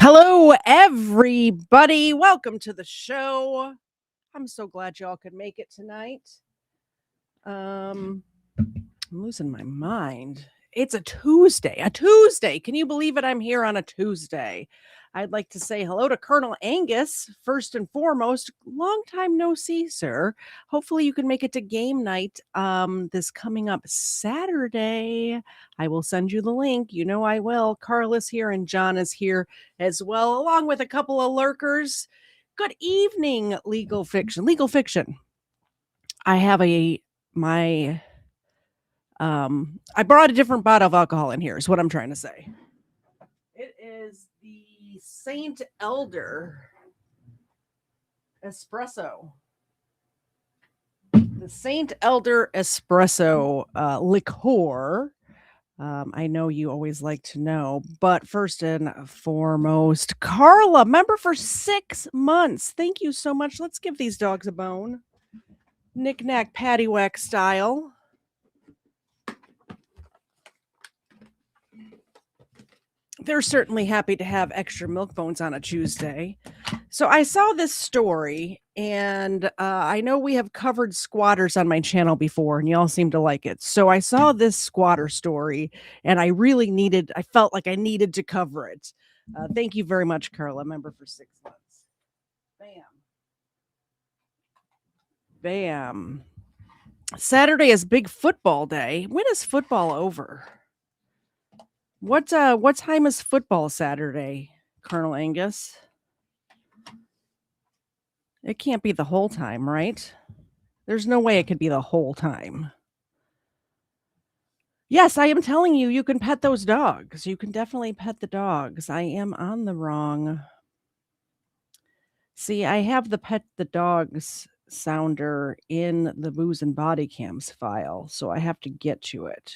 Hello, everybody. Welcome to the show. I'm so glad y'all could make it tonight. I'm losing my mind. It's a Tuesday. A Tuesday. Can you believe it? I'm here on a Tuesday. I'd like to say hello to Colonel Angus, first and foremost. Long time no see, sir. Hopefully you can make it to game night this coming up Saturday. I will send you the link. You know I will. Carl is here and John is here as well, along with a couple of lurkers. Good evening, Legal Fiction. Legal Fiction. I have I brought a different bottle of alcohol in here, is what I'm trying to say. It is the Saint Elder Espresso. The Saint Elder Espresso liqueur. I know you always like to know, but first and foremost, Carla, member for 6 months. Thank you so much. Let's give these dogs a bone. Knick-knack, paddywhack style. They're certainly happy to have extra milk bones on a Tuesday. So I saw this story, and I know we have covered squatters on my channel before, and y'all seem to like it. So I saw this squatter story, and I felt like I needed to cover it. Thank you very much, Carla, member for 6 months. Bam. Saturday is big football day. When is football over? What time is football Saturday, Colonel Angus? It can't be the whole time, right? There's no way it could be the whole time. Yes, I am telling you, you can pet those dogs. You can definitely pet the dogs. I am on the wrong. See, I have the pet the dogs sounder in the booze and body cams file, so I have to get to it.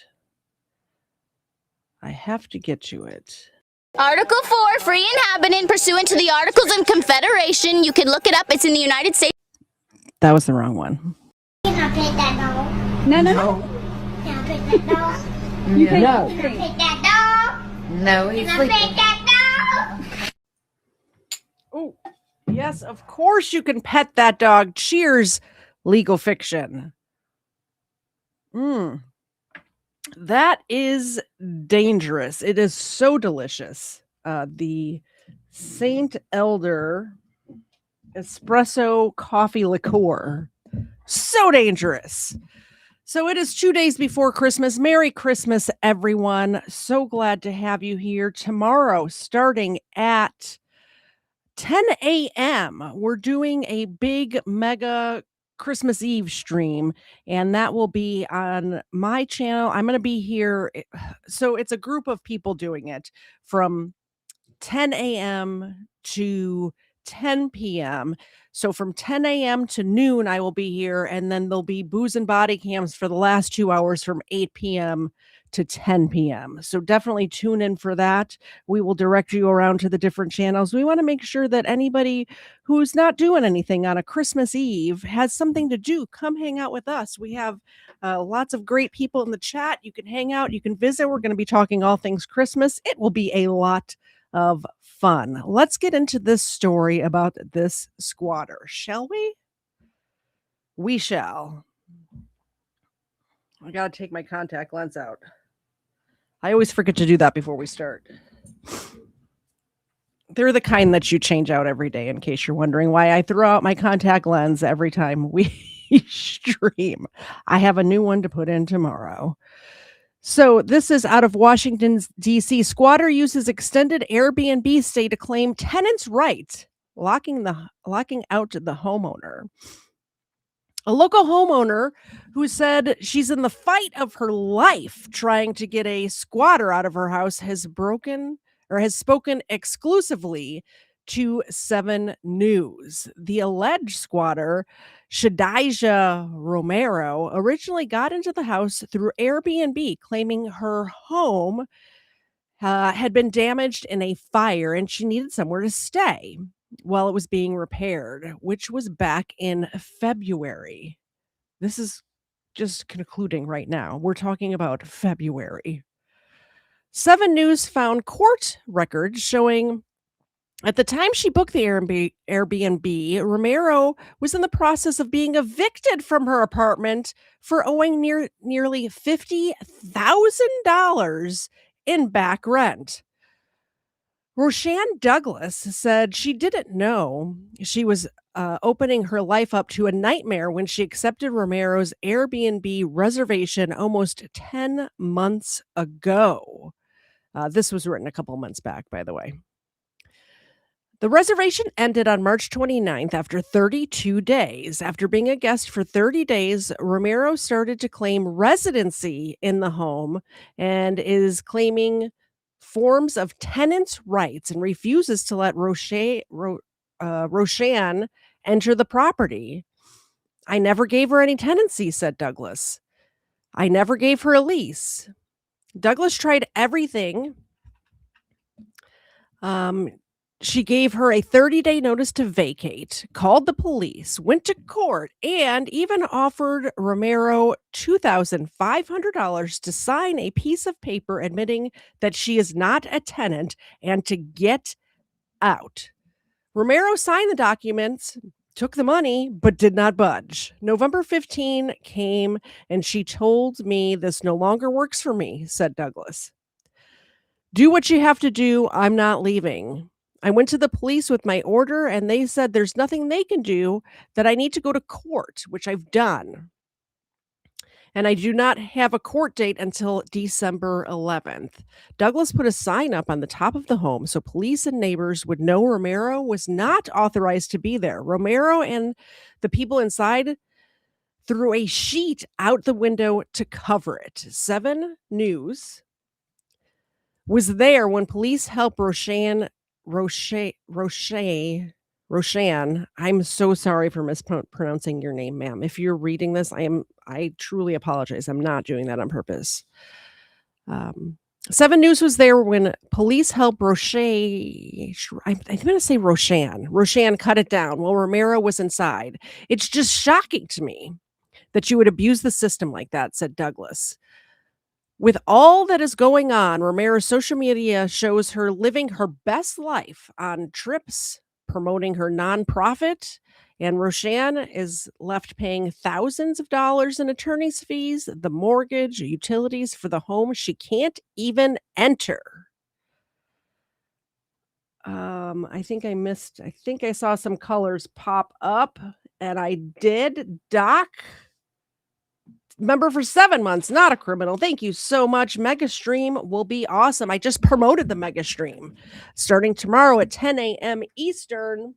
Article 4, free inhabitant pursuant to the Articles of Confederation. You can look it up. It's in the United States. That was the wrong one. Can I pet that dog? No. Can I pet that dog? No. Can I pet that dog? No, he's Can I sleeping. pet that dog? Oh, yes, of course you can pet that dog. Cheers, Legal Fiction. That is dangerous. It is so delicious. The Saint Elder Espresso Coffee Liqueur. So dangerous. So it is 2 days before Christmas. Merry Christmas, everyone. So glad to have you here. Tomorrow, starting at 10 a.m., we're doing a big mega Christmas Eve stream, and that will be on my channel. I'm going to be here. So it's a group of people doing it from 10 a.m. to 10 p.m. So from 10 a.m. to noon, I will be here, and then there'll be booze and body cams for the last 2 hours from 8 p.m. to 10 p.m. So definitely tune in for that. We will direct you around to the different channels. We want to make sure that anybody who's not doing anything on a Christmas Eve has something to do. Come hang out with us. We have lots of great people in the chat. You can hang out. You can visit. We're going to be talking all things Christmas. It will be a lot of fun. Let's get into this story about this squatter, shall we? We shall. I gotta take my contact lens out. I always forget to do that before we start. They're the kind that you change out every day, in case you're wondering why I throw out my contact lens every time we stream. I have a new one to put in tomorrow. So this is out of Washington, D.C. Squatter uses extended Airbnb stay to claim tenant's right, locking out the homeowner. A local homeowner who said she's in the fight of her life trying to get a squatter out of her house has spoken exclusively to 7 News. The alleged squatter, Shadija Romero, originally got into the house through Airbnb, claiming her home had been damaged in a fire and she needed somewhere to stay while it was being repaired, which was back in February. This is just concluding right now. We're talking about February. 7 News found court records showing At the time she booked the Airbnb, Romero was in the process of being evicted from her apartment for owing nearly $50,000 in back rent. Roshanne Douglas said she didn't know she was opening her life up to a nightmare when she accepted Romero's Airbnb reservation almost 10 months ago. This was written a couple months back, by the way. The reservation ended on March 29th after 32 days. After being a guest for 30 days, Romero started to claim residency in the home and is claiming forms of tenants' rights and refuses to let Roshanne enter the property. I never gave her any tenancy, said Douglas. I never gave her a lease. Douglas tried everything. She gave her a 30-day notice to vacate, called the police, went to court, and even offered Romero $2,500 to sign a piece of paper admitting that she is not a tenant and to get out. Romero signed the documents, took the money, but did not budge. November 15 came, and she told me this no longer works for me, said Douglas. Do what you have to do. I'm not leaving. I went to the police with my order and they said there's nothing they can do, that I need to go to court, which I've done. And I do not have a court date until December 11th. Douglas put a sign up on the top of the home so police and neighbors would know Romero was not authorized to be there. Romero and the people inside threw a sheet out the window to cover it. 7 News was there when police helped Roshanne. I'm so sorry for mispronouncing your name, ma'am. If you're reading this, I truly apologize. I'm not doing that on purpose. 7 News was there when police helped I'm going to say Roshanne cut it down while Romero was inside. It's just shocking to me that you would abuse the system like that, said Douglas. With all that is going on, Romero's social media shows her living her best life on trips, promoting her nonprofit, and Roshanne is left paying thousands of dollars in attorney's fees, the mortgage, utilities for the home she can't even enter. I think I saw some colors pop up, and I did. Doc, member for 7 months, not a criminal. Thank you so much. Mega stream will be awesome. I just promoted the mega stream starting tomorrow at 10 a.m. Eastern.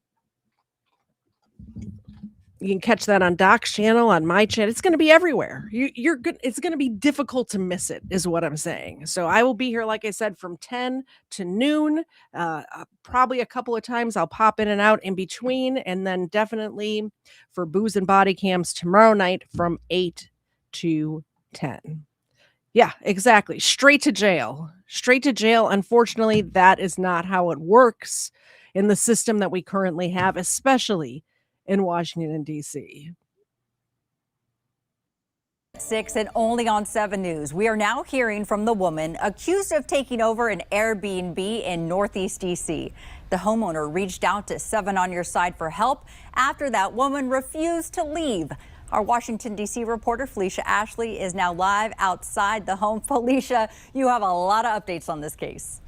You can catch that on Doc's channel, on my channel. It's going to be everywhere. You're good. It's going to be difficult to miss it, is what I'm saying. So I will be here, like I said, from 10 to noon. Probably a couple of times I'll pop in and out in between, and then definitely for Booze and Body Cams tomorrow night from 8 to 10. Yeah, exactly. Straight to jail. Straight to jail. Unfortunately, that is not how it works in the system that we currently have, especially in Washington, D.C. 6 and only on 7 News. We are now hearing from the woman accused of taking over an Airbnb in Northeast D.C. The homeowner reached out to 7 on Your Side for help after that woman refused to leave. Our Washington, D.C. reporter Felicia Ashley is now live outside the home. Felicia, you have a lot of updates on this case.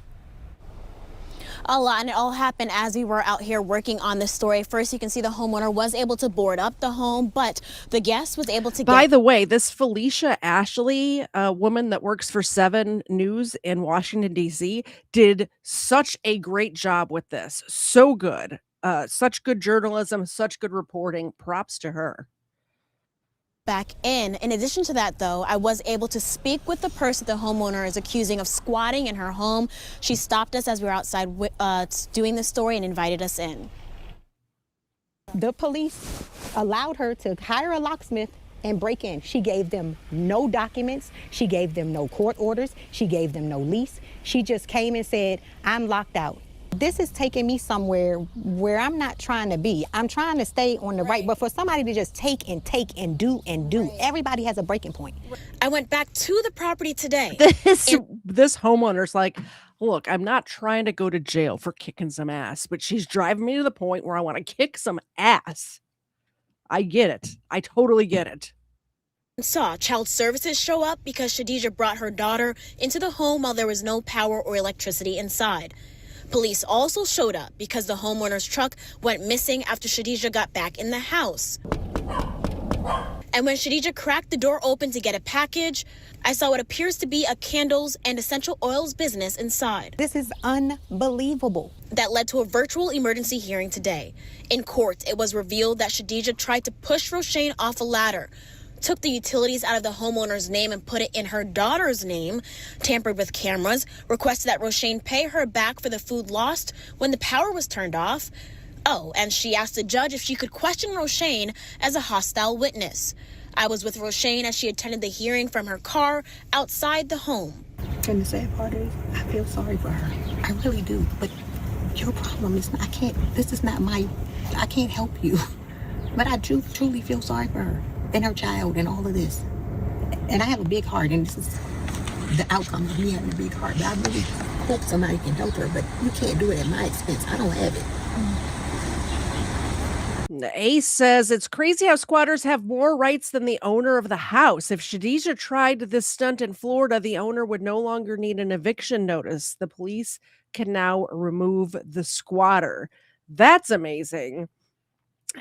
A lot, and it all happened as we were out here working on this story. First, you can see the homeowner was able to board up the home, but the guest was able to By the way, this Felicia Ashley, a woman that works for 7 News in Washington, D.C., did such a great job with this. So good. Such good journalism, such good reporting. Props to her. Back in. In addition to that, though, I was able to speak with the person the homeowner is accusing of squatting in her home. She stopped us as we were outside doing the story and invited us in. The police allowed her to hire a locksmith and break in. She gave them no documents. She gave them no court orders. She gave them no lease. She just came and said, I'm locked out. This is taking me somewhere where I'm not trying to be. I'm trying to stay on the right, but for somebody to just take and do, everybody has a breaking point. I went back to the property today. This homeowner's like, Look, I'm not trying to go to jail for kicking some ass, but she's driving me to the point where I want to kick some ass. I get it. I totally get it. Saw child services show up because Shadija brought her daughter into the home while there was no power or electricity inside. Police also showed up because the homeowner's truck went missing after Shadija got back in the house. And when Shadija cracked the door open to get a package, I saw what appears to be a candles and essential oils business inside. This is unbelievable. That led to a virtual emergency hearing today. In court, it was revealed that Shadija tried to push Roshane off a ladder, took the utilities out of the homeowner's name and put it in her daughter's name, tampered with cameras, requested that Roshane pay her back for the food lost when the power was turned off. Oh, and she asked the judge if she could question Roshane as a hostile witness. I was with Roshane as she attended the hearing from her car outside the home. And the sad part is, I feel sorry for her. I really do. But your problem is, I can't help you. But I do truly feel sorry for her and her child and all of this. And I have a big heart, and this is the outcome of me having a big heart. But I really hope somebody can help her, but you can't do it at my expense. I don't have it. Ace says it's crazy how squatters have more rights than the owner of the house. If Shadija tried this stunt in Florida, the owner would no longer need an eviction notice. The police can now remove the squatter. That's amazing.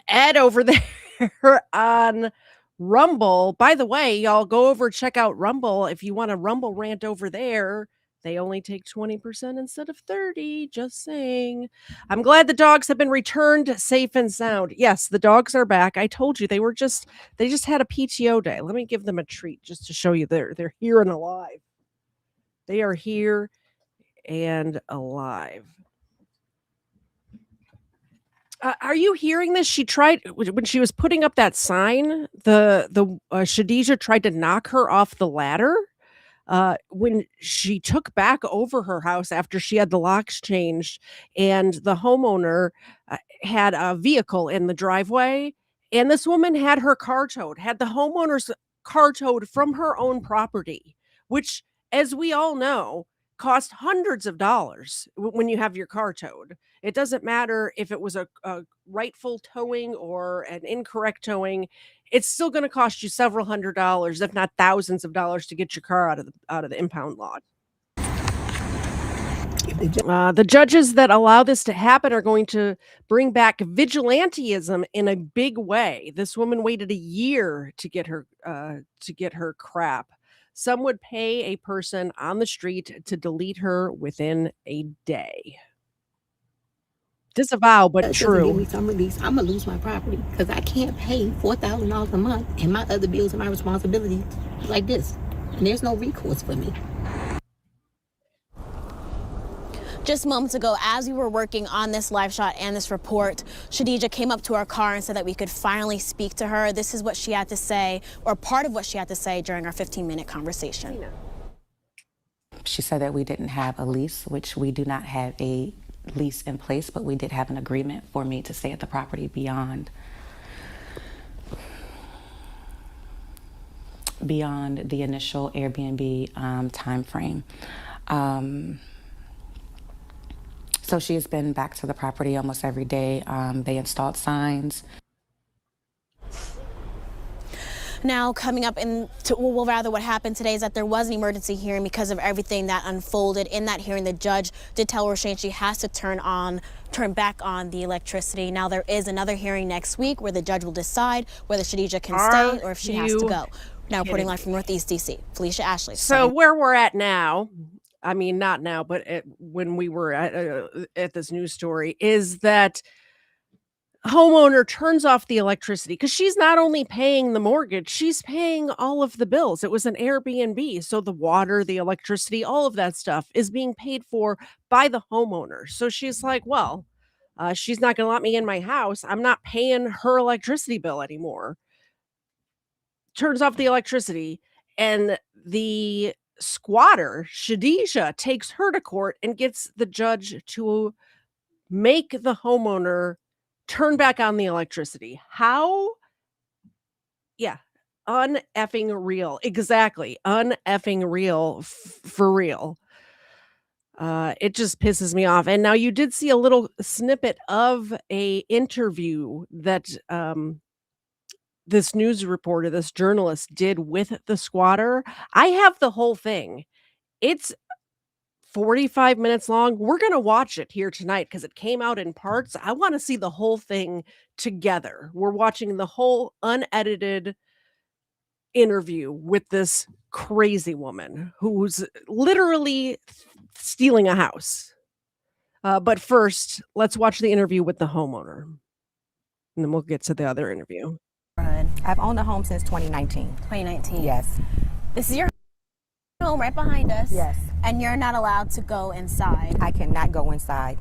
Ed over there on Rumble. By the way, y'all go over, check out Rumble. If you want a Rumble rant over there, they only take 20% instead of 30. Just saying. I'm glad the dogs have been returned safe and sound. Yes, the dogs are back. I told you they just had a PTO day. Let me give them a treat just to show you they're here and alive. They are here and alive. Are you hearing this? She tried when she was putting up that sign. The Shadija tried to knock her off the ladder. When she took back over her house after she had the locks changed, and the homeowner had a vehicle in the driveway, and this woman had her car towed, had the homeowner's car towed from her own property, which, as we all know, cost hundreds of dollars when you have your car towed. It doesn't matter if it was a rightful towing or an incorrect towing. It's still going to cost you several $100s, if not thousands of dollars, to get your car out of the impound lot. The judges that allow this to happen are going to bring back vigilantism in a big way. This woman waited a year to get her crap. Some would pay a person on the street to delete her within a day. Disavow, but true. Give me some release. I'm gonna lose my property because I can't pay $4,000 a month, and my other bills and my responsibility like this. And there's no recourse for me. Just moments ago, as we were working on this live shot and this report, Shadija came up to our car and said that we could finally speak to her. This is what she had to say, or part of what she had to say during our 15-minute conversation. She said that we didn't have a lease, which we do not have a lease in place, but we did have an agreement for me to stay at the property beyond the initial Airbnb time frame. So she has been back to the property almost every day. They installed signs. Now, coming up what happened today is that there was an emergency hearing because of everything that unfolded. In that hearing, the judge did tell Roshane she has to turn back on the electricity. Now, there is another hearing next week where the judge will decide whether Shadija can stay or if she has to go. Now, reporting live from Northeast DC, Felicia Ashley. So where we're at now, I mean, not now, but when we were at this news story, is that homeowner turns off the electricity because she's not only paying the mortgage, she's paying all of the bills. It was an Airbnb. So the water, the electricity, all of that stuff is being paid for by the homeowner. So she's like, well, she's not going to let me in my house. I'm not paying her electricity bill anymore. Turns off the electricity, and the squatter, Shadija, takes her to court and gets the judge to make the homeowner turn back on the electricity. How? Yeah. Un-effing real. Exactly. Un-effing real. For real. It just pisses me off. And now you did see a little snippet of a interview that this news reporter, this journalist did with the squatter. I have the whole thing. It's 45 minutes long. We're gonna watch it here tonight because it came out in parts. I wanna see the whole thing together. We're watching the whole unedited interview with this crazy woman who's literally stealing a house. But first, let's watch the interview with the homeowner, and then we'll get to the other interview. I've owned the home since 2019. 2019. Yes. This is your home right behind us. Yes. And you're not allowed to go inside. I cannot go inside.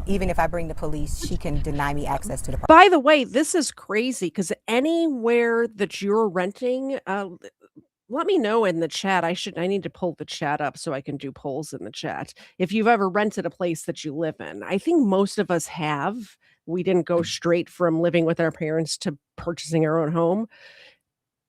Even if I bring the police, she can deny me access to the property. By the way, this is crazy because anywhere that you're renting, let me know in the chat. I need to pull the chat up so I can do polls in the chat. If you've ever rented a place that you live in, I think most of us have. We didn't go straight from living with our parents to purchasing our own home.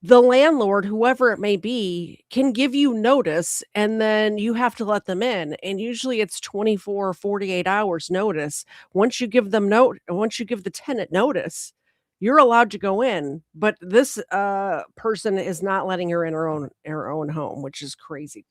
The landlord, whoever it may be, can give you notice and then you have to let them in. And usually it's 24 or 48 hours notice. Once you give the tenant notice, you're allowed to go in. But this person is not letting her in her own home, which is crazy.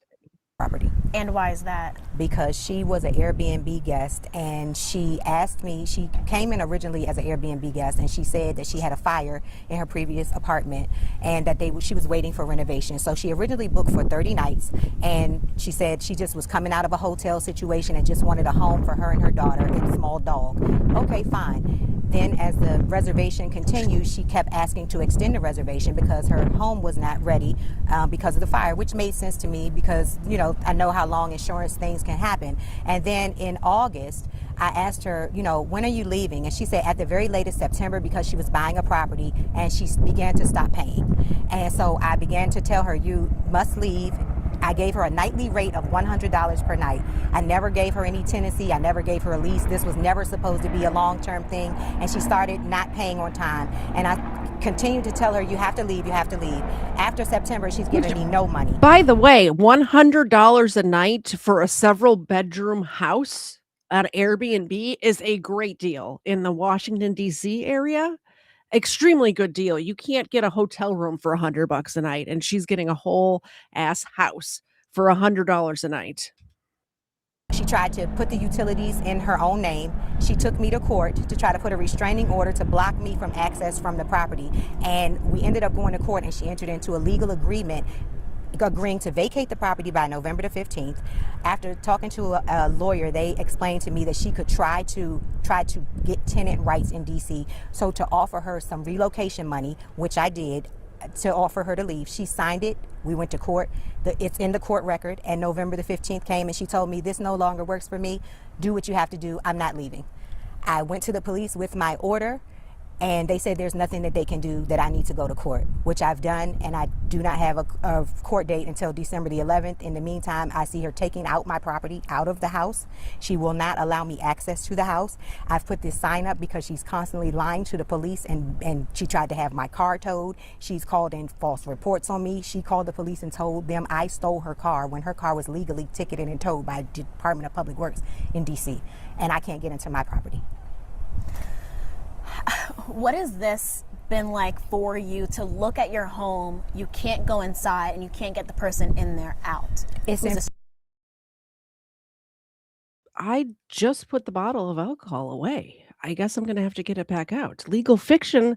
Property. And why is that? Because she was an Airbnb guest and she asked me, she came in originally as an Airbnb guest and she said that she had a fire in her previous apartment and that she was waiting for renovation. So she originally booked for 30 nights and she said she just was coming out of a hotel situation and just wanted a home for her and her daughter and a small dog. Okay, fine. Then as the reservation continued, she kept asking to extend the reservation because her home was not ready because of the fire, which made sense to me because, you know, I know how long insurance things can happen. And then in August, I asked her, you know, when are you leaving? And she said at the very latest September because she was buying a property and she began to stop paying. And so I began to tell her, you must leave. I gave her a nightly rate of $100 per night. I never gave her any tenancy. I never gave her a lease. This was never supposed to be a long-term thing. And she started not paying on time. And I continued to tell her, you have to leave, you have to leave. After September, she's giving me no money. By the way, $100 a night for a several bedroom house at Airbnb is a great deal in the Washington, D.C. area. Extremely good deal. You can't get a hotel room for $100 a night, and she's getting a whole ass house for $100 a night. She tried to put the utilities in her own name. She took me to court to try to put a restraining order to block me from access from the property. And we ended up going to court and she entered into a legal agreement agreeing to vacate the property by November the 15th. After talking to a lawyer, they explained to me that she could try to get tenant rights in DC. So to offer her some relocation money, which I did, to offer her to leave. She signed it. We went to court. It's in the court record. And November the 15th came and she told me, this no longer works for me. Do what you have to do. I'm not leaving. I went to the police with my order and they said there's nothing that they can do, that I need to go to court, which I've done. And I do not have a court date until December the 11th. In the meantime, I see her taking out my property out of the house. She will not allow me access to the house. I've put this sign up because she's constantly lying to the police and she tried to have my car towed. She's called in false reports on me. She called the police and told them I stole her car when her car was legally ticketed and towed by Department of Public Works in DC. And I can't get into my property. What has this been like for you to look at your home, you can't go inside, and you can't get the person in there out? I just put the bottle of alcohol away. I guess I'm going to have to get it back out. Legal Fiction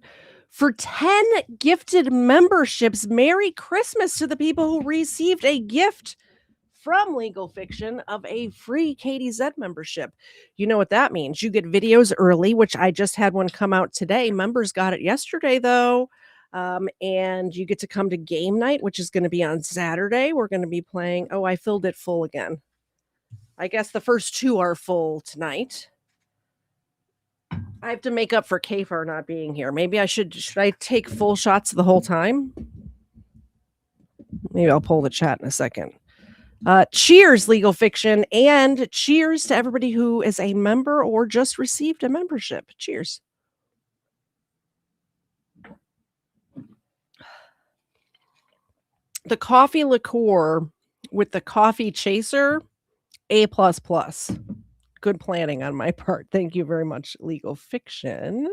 for 10 gifted memberships. Merry Christmas to the people who received a gift from Legal Fiction of a free KDZ membership. You know what that means. You get videos early, which I just had one come out today. Members got it yesterday, though. And you get to come to game night, which is going to be on Saturday. We're going to be playing. Oh, I filled it full again. I guess the first two are full tonight. I have to make up for Kfar not being here. Maybe I should I take full shots the whole time? Maybe I'll pull the chat in a second. Cheers, Legal Fiction, and cheers to everybody who is a member or just received a membership. Cheers. The coffee liqueur with the coffee chaser A++. Good planning on my part. Thank you very much, Legal Fiction.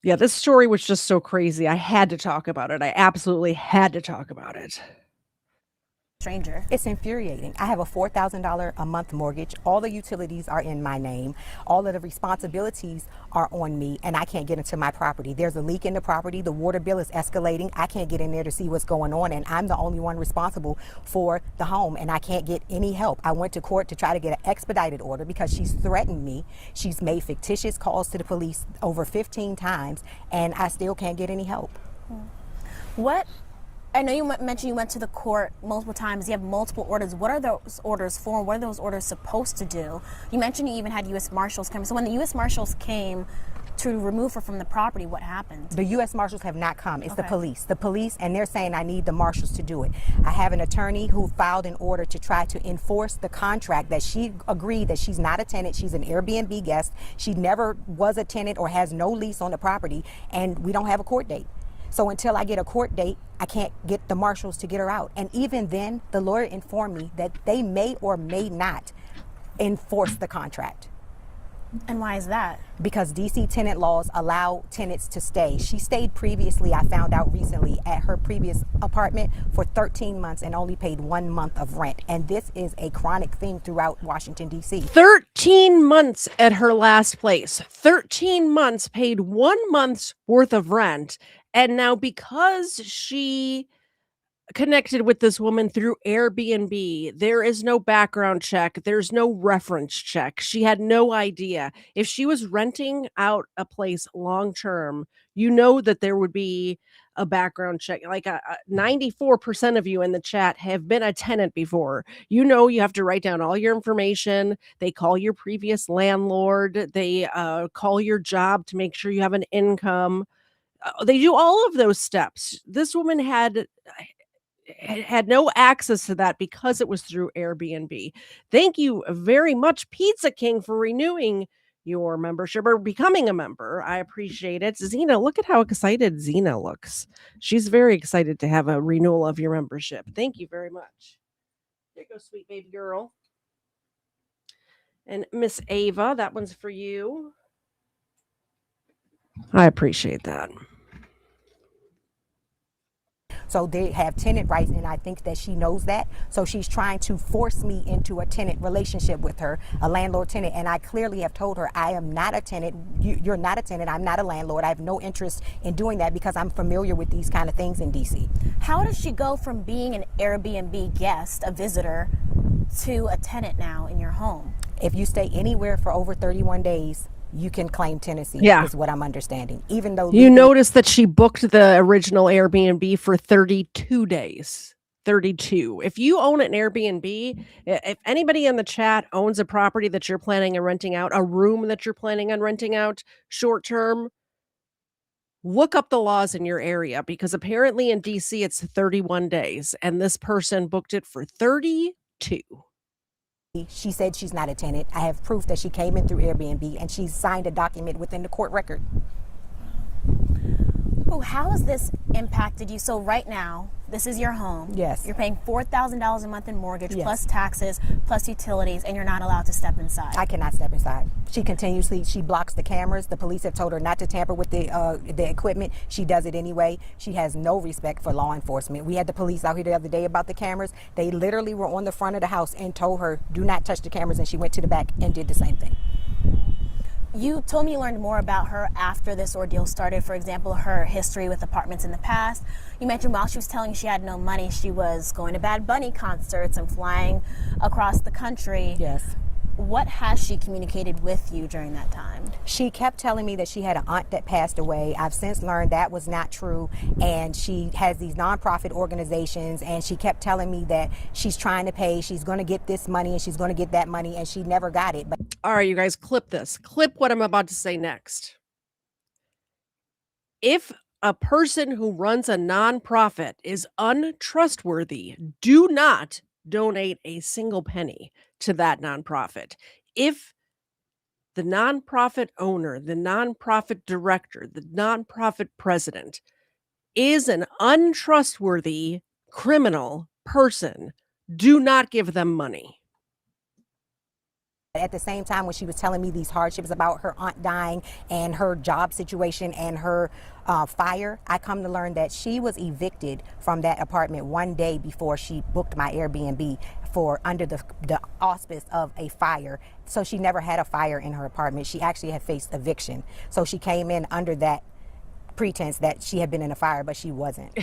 Yeah, this story was just so crazy. I had to talk about it. I absolutely had to talk about it. Stranger. It's infuriating. I have a $4,000 a month mortgage. All the utilities are in my name. All of the responsibilities are on me, and I can't get into my property. There's a leak in the property. The water bill is escalating. I can't get in there to see what's going on, and I'm the only one responsible for the home, and I can't get any help. I went to court to try to get an expedited order because she's threatened me. She's made fictitious calls to the police over 15 times, and I still can't get any help. What? I know you mentioned you went to the court multiple times. You have multiple orders. What are those orders for? What are those orders supposed to do? You mentioned you even had U.S. Marshals come. So when the U.S. Marshals came to remove her from the property, what happened? The U.S. Marshals have not come. It's Okay. the police, and they're saying I need the marshals to do it. I have an attorney who filed an order to try to enforce the contract that she agreed that she's not a tenant. She's an Airbnb guest. She never was a tenant or has no lease on the property, and we don't have a court date. So until I get a court date, I can't get the marshals to get her out. And even then, the lawyer informed me that they may or may not enforce the contract. And why is that? Because DC tenant laws allow tenants to stay. She stayed previously, I found out recently, at her previous apartment for 13 months and only paid 1 month of rent. And this is a chronic thing throughout Washington, D.C. 13 months at her last place. 13 months, paid 1 month's worth of rent. And now because she connected with this woman through Airbnb, there is no background check. There's no reference check. She had no idea. If she was renting out a place long term, you know that there would be a background check. Like 94% of you in the chat have been a tenant before. You know, you have to write down all your information. They call your previous landlord. They call your job to make sure you have an income. They do all of those steps. This woman had no access to that because it was through Airbnb. Thank you very much, Pizza King, for renewing your membership or becoming a member. I appreciate it. Zena, look at how excited Zena looks. She's very excited to have a renewal of your membership. Thank you very much. There you go, sweet baby girl. And Miss Ava, that one's for you. I appreciate that. So they have tenant rights, and I think that she knows that. So she's trying to force me into a tenant relationship with her, a landlord-tenant. And I clearly have told her, I am not a tenant. You're not a tenant. I'm not a landlord. I have no interest in doing that because I'm familiar with these kind of things in D.C. How does she go from being an Airbnb guest, a visitor, to a tenant now in your home? If you stay anywhere for over 31 days, you can claim tenancy, is what I'm understanding. Even though you notice that she booked the original Airbnb for 32 days. 32. If you own an Airbnb, if anybody in the chat owns a property that you're planning on renting out, a room that you're planning on renting out short term, look up the laws in your area, because apparently in DC it's 31 days and this person booked it for 32. She said she's not a tenant. I have proof that she came in through Airbnb and she signed a document within the court record. Oh, how has this impacted you? So right now, this is your home. Yes. You're paying $4,000 a month in mortgage, Yes. plus taxes, plus utilities, and you're not allowed to step inside. I cannot step inside. She blocks the cameras. The police have told her not to tamper with the equipment. She does it anyway. She has no respect for law enforcement. We had the police out here the other day about the cameras. They literally were on the front of the house and told her, do not touch the cameras, and she went to the back and did the same thing. You told me you learned more about her after this ordeal started. For example, her history with apartments in the past. You mentioned while she was telling you she had no money, she was going to Bad Bunny concerts and flying across the country. Yes. What has she communicated with you during that time? She kept telling me that she had an aunt that passed away. I've since learned that was not true. And she has these nonprofit organizations, and she kept telling me that she's trying to pay, she's going to get this money and she's going to get that money, and she never got it. But all right, you guys, clip this. Clip what I'm about to say next. If a person who runs a nonprofit is untrustworthy, do not donate a single penny to that nonprofit. If the nonprofit owner, the nonprofit director, the nonprofit president is an untrustworthy criminal person, do not give them money. At the same time, when she was telling me these hardships about her aunt dying and her job situation and her fire, I come to learn that she was evicted from that apartment one day before she booked my Airbnb for under the auspice of a fire. So she never had a fire in her apartment. She actually had faced eviction. So she came in under that pretense that she had been in a fire, but she wasn't.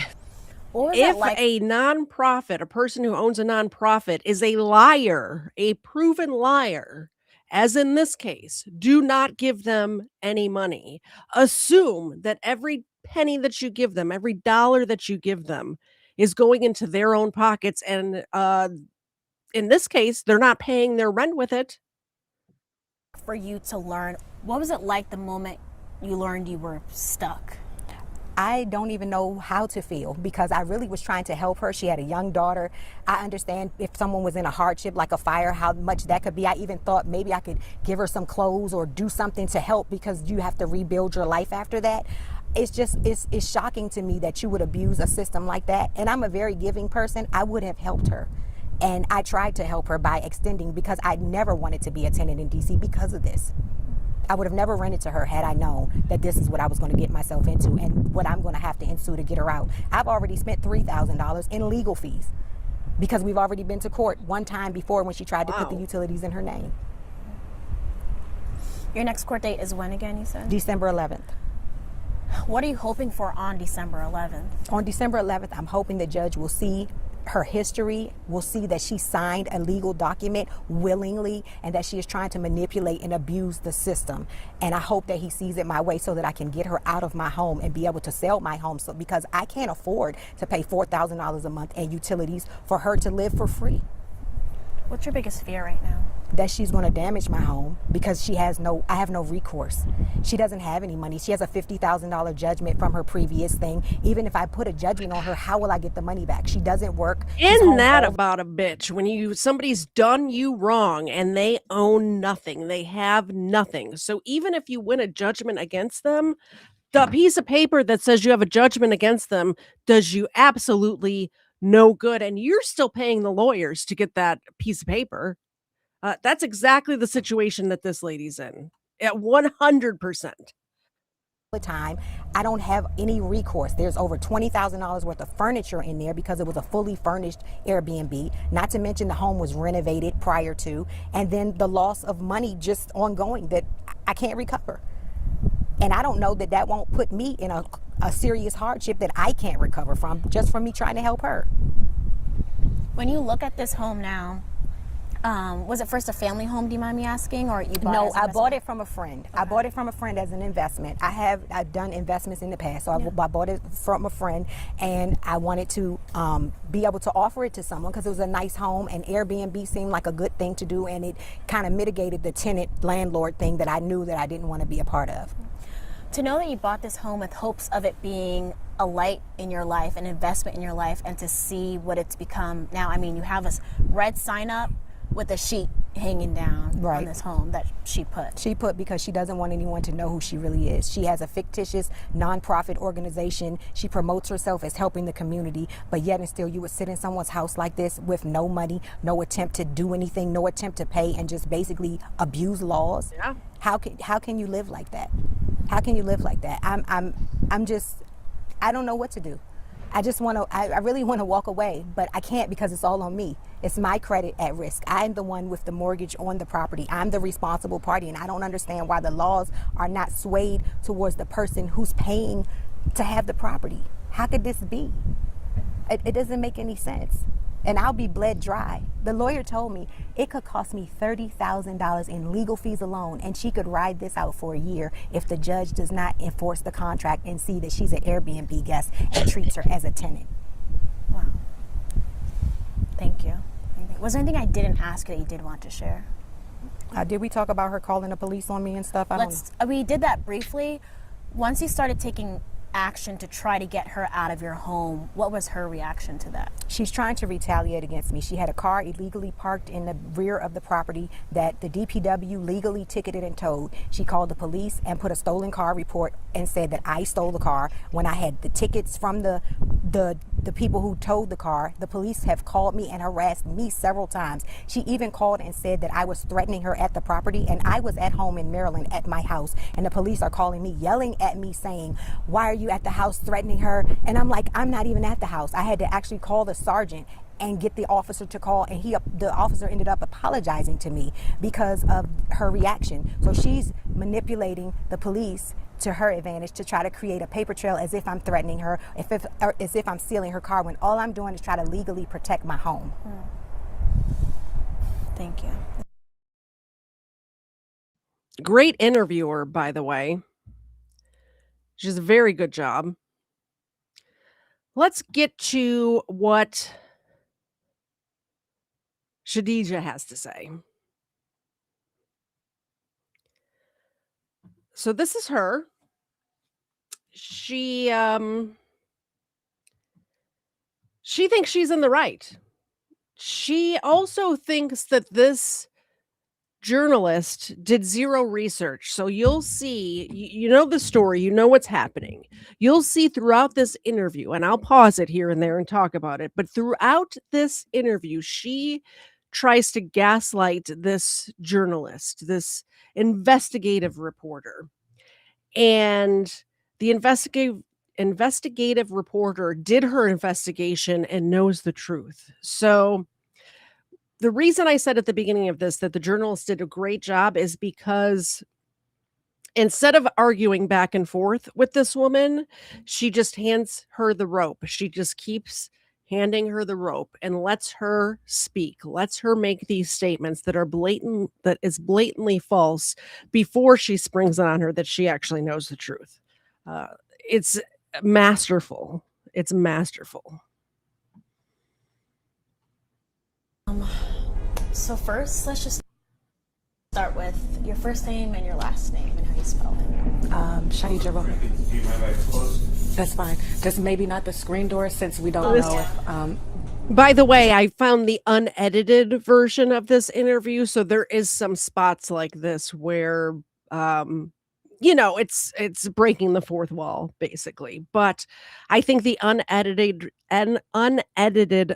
What was If that like? a nonprofit, a person who owns a nonprofit, is a liar, a proven liar, as in this case, do not give them any money. Assume that every penny that you give them, every dollar that you give them, is going into their own pockets. And in this case, they're not paying their rent with it. For you to learn, what was it like the moment you learned you were stuck? I don't even know how to feel because I really was trying to help her. She had a young daughter. I understand if someone was in a hardship like a fire, how much that could be. I even thought maybe I could give her some clothes or do something to help because you have to rebuild your life after that. It's just, it's shocking to me that you would abuse a system like that. And I'm a very giving person. I would have helped her. And I tried to help her by extending because I never wanted to be a tenant in DC because of this. I would have never rented to her had I known that this is what I was going to get myself into and what I'm going to have to ensue to get her out. I've already spent $3,000 in legal fees because we've already been to court one time before when she tried to put the utilities in her name. Your next court date is when again, you said? December 11th. What are you hoping for on December 11th? On December 11th, I'm hoping the judge will see her history, will see that she signed a legal document willingly and that she is trying to manipulate and abuse the system. And I hope that he sees it my way so that I can get her out of my home and be able to sell my home. So because I can't afford to pay $4,000 a month in utilities for her to live for free. What's your biggest fear right now? That she's going to damage my home because I have no recourse. She doesn't have any money. She has a $50,000 judgment from her previous thing. Even if I put a judgment on her, how will I get the money back? She doesn't work. Isn't that about a bitch? When somebody's done you wrong and they own nothing, they have nothing. So even if you win a judgment against them, the piece of paper that says you have a judgment against them does you absolutely no good. And you're still paying the lawyers to get that piece of paper. That's exactly the situation that this lady's in at 100%. The time, I don't have any recourse. There's over $20,000 worth of furniture in there because it was a fully furnished Airbnb. Not to mention the home was renovated prior to, and then the loss of money just ongoing that I can't recover. And I don't know that won't put me in a serious hardship that I can't recover from just from me trying to help her. When you look at this home now, was it first a family home, do you mind me asking, or you bought it? No, as I bought it from a friend. Okay. I bought it from a friend as an investment. I've done investments in the past, so I bought it from a friend, and I wanted to be able to offer it to someone because it was a nice home, and Airbnb seemed like a good thing to do, and it kind of mitigated the tenant-landlord thing that I knew that I didn't want to be a part of. To know that you bought this home with hopes of it being a light in your life, an investment in your life, and to see what it's become now. I mean, you have a red sign up with a sheet hanging down on this home that she put. She put because she doesn't want anyone to know who she really is. She has a fictitious nonprofit organization. She promotes herself as helping the community, but yet and still you would sit in someone's house like this with no money, no attempt to do anything, no attempt to pay, and just basically abuse laws. Yeah. How can you live like that? How can you live like that? I don't know what to do. I really want to walk away, but I can't because it's all on me. It's my credit at risk. I'm the one with the mortgage on the property. I'm the responsible party, and I don't understand why the laws are not swayed towards the person who's paying to have the property. How could this be? It doesn't make any sense. And I'll be bled dry. The lawyer told me it could cost me $30,000 in legal fees alone, and she could ride this out for a year if the judge does not enforce the contract and see that she's an Airbnb guest and treats her as a tenant. Wow. Thank you. Was there anything I didn't ask that you did want to share? Did we talk about her calling the police on me and stuff? We did that briefly. Once you started taking action to try to get her out of your home. What was her reaction to that? She's trying to retaliate against me. She had a car illegally parked in the rear of the property that the DPW legally ticketed and towed. She called the police and put a stolen car report and said that I stole the car when I had the tickets from the people who towed the car. The police have called me and harassed me several times. She even called and said that I was threatening her at the property, and I was at home in Maryland at my house, and the police are calling me, yelling at me, saying, why are you at the house threatening her? And I'm like, I'm not even at the house. I had to actually call the sergeant and get the officer to call, and the officer ended up apologizing to me because of her reaction. So she's manipulating the police to her advantage to try to create a paper trail as if I'm threatening her, or as if I'm stealing her car, when all I'm doing is try to legally protect my home. Thank you. Great interviewer, by the way. She's a very good job. Let's get to what Shadija has to say. So this is her. She thinks she's in the right. She also thinks that this journalist did zero research. So you'll see, you know the story, you know what's happening. You'll see throughout this interview, and I'll pause it here and there and talk about it, but throughout this interview, she tries to gaslight this journalist, this investigative reporter. And the investigative reporter did her investigation and knows the truth. So the reason I said at the beginning of this that the journalist did a great job is because instead of arguing back and forth with this woman, she just hands her the rope. She just keeps handing her the rope and lets her speak, lets her make these statements that is blatantly false before she springs on her that she actually knows the truth. It's masterful. It's masterful. So first, let's just start with your first name and your last name and how you spell it. Shadija Romero. Do you mind if I close? That's fine. Just maybe not the screen door, since we don't know if, By the way, I found the unedited version of this interview, so there is some spots like this where it's breaking the fourth wall basically. But I think the unedited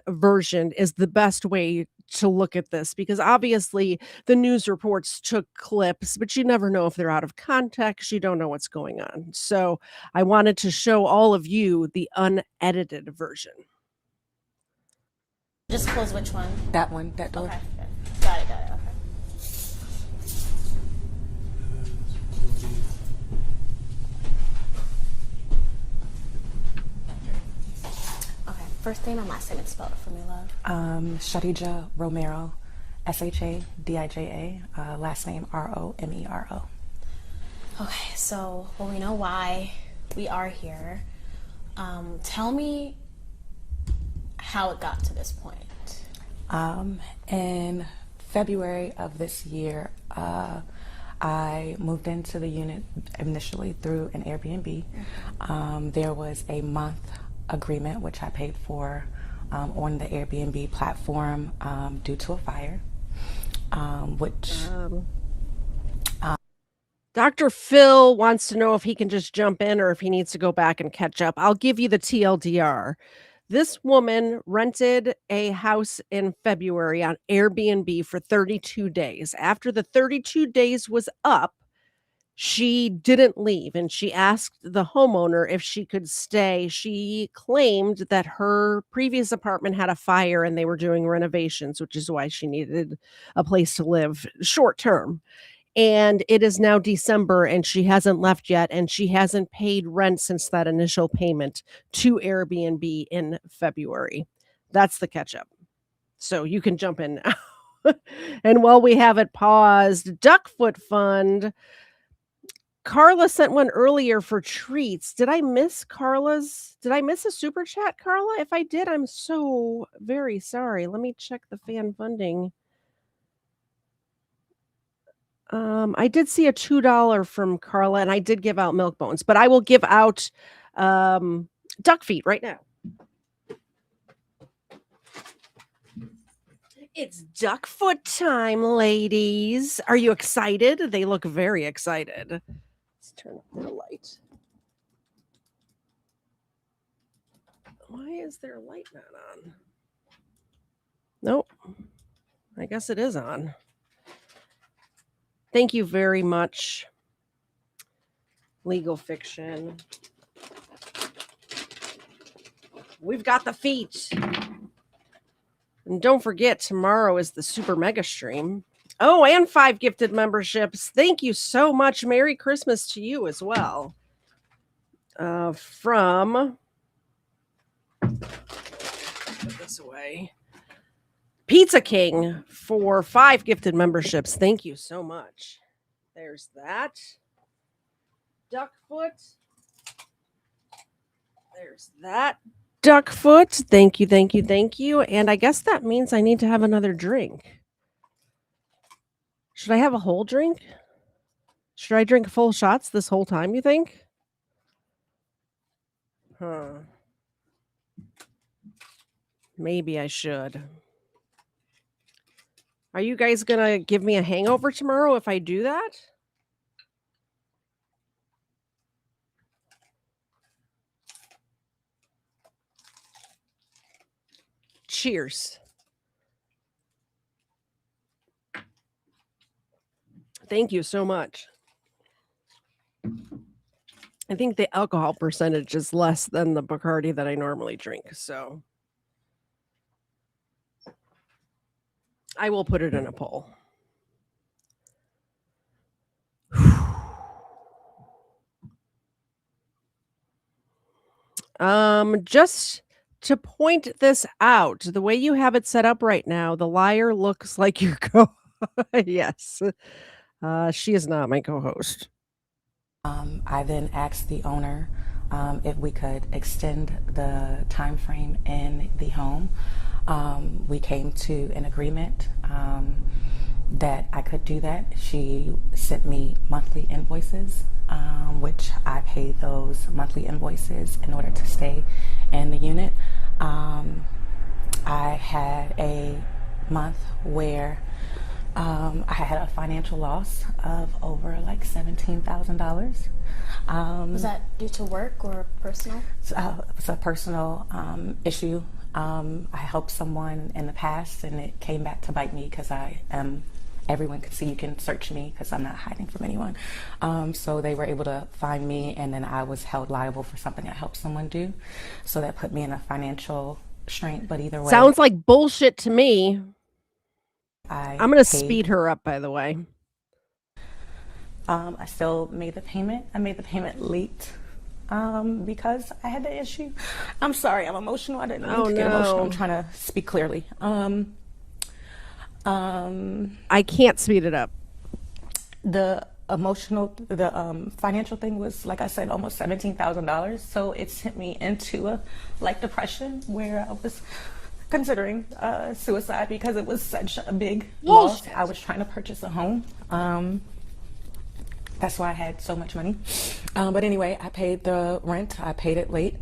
version is the best way to look at this, because obviously the news reports took clips, but you never know if they're out of context. You don't know what's going on. So I wanted to show all of you the unedited version. Just close which one? that one, that door. Okay, good. Got it, okay. Okay, first name and last name, and spell it for me, love. Shadija Romero, Shadija, last name Romero. Okay, so we know why we are here. Tell me how it got to this point. In February of this year, I moved into the unit initially through an Airbnb. There was a month agreement, which I paid for on the Airbnb platform due to a fire, Dr. Phil wants to know if he can just jump in or if he needs to go back and catch up. I'll give you the TLDR. This woman rented a house in February on Airbnb for 32 days. After the 32 days was up, she didn't leave, and she asked the homeowner if she could stay. She claimed that her previous apartment had a fire and they were doing renovations, which is why she needed a place to live short term. And it is now December and she hasn't left yet, and she hasn't paid rent since that initial payment to Airbnb in February. That's the catch up. So you can jump in now. And while we have it paused, Duckfoot Fund. Carla sent one earlier for treats. Did I miss a super chat, Carla? If I did, I'm so very sorry. Let me check the fan funding. I did see a $2 from Carla, and I did give out milk bones, but I will give out duck feet right now. It's duck foot time, ladies. Are you excited? They look very excited. Let's turn up their light. Why is their light not on? Nope. I guess it is on. Thank you very much, Legal Fiction. We've got the feet. And don't forget, tomorrow is the Super Mega Stream. Oh, and 5 gifted memberships. Thank you so much. Merry Christmas to you as well. From... Put this away. Pizza King for 5 gifted memberships. Thank you so much. There's that. Duckfoot. There's that. Duckfoot. Thank you, thank you, thank you. And I guess that means I need to have another drink. Should I have a whole drink? Should I drink full shots this whole time, you think? Huh. Maybe I should. Are you guys going to give me a hangover tomorrow if I do that? Cheers. Thank you so much. I think the alcohol percentage is less than the Bacardi that I normally drink, so I will put it in a poll. Just to point this out, the way you have it set up right now, the liar looks like your yes. She is not my co-host. I then asked the owner if we could extend the time frame in the home. We came to an agreement that I could do that. She sent me monthly invoices, which I paid those monthly invoices in order to stay in the unit. I had a month where I had a financial loss of over like $17,000. Was that due to work or personal? It's a personal issue. I helped someone in the past and it came back to bite me because everyone could see, you can search me because I'm not hiding from anyone. So they were able to find me, and then I was held liable for something I helped someone do. So that put me in a financial strain, but either way. Sounds like bullshit to me. I'm going to speed her up, by the way. I still made the payment. I made the payment late because I had the issue. I'm sorry, I'm emotional. I didn't mean to get emotional. I'm trying to speak clearly. I can't speed it up. The financial thing was, like I said, almost $17,000. So it sent me into a depression where I was considering suicide because it was such a big loss. I was trying to purchase a home. That's why I had so much money. But anyway, I paid the rent. I paid it late.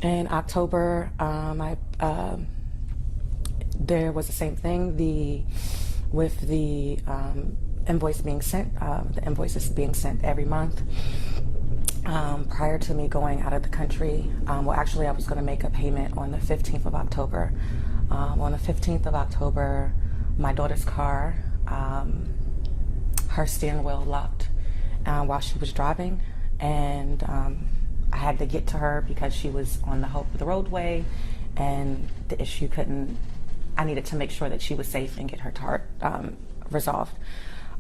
In October, there was the same thing. With the invoice being sent, the invoices being sent every month. Prior to me going out of the country, well, actually, I was going to make a payment on the 15th of October. On the 15th of October, my daughter's car, her steering wheel locked while she was driving, and I had to get to her because she was on the roadway, and the issue I needed to make sure that she was safe and get her resolved.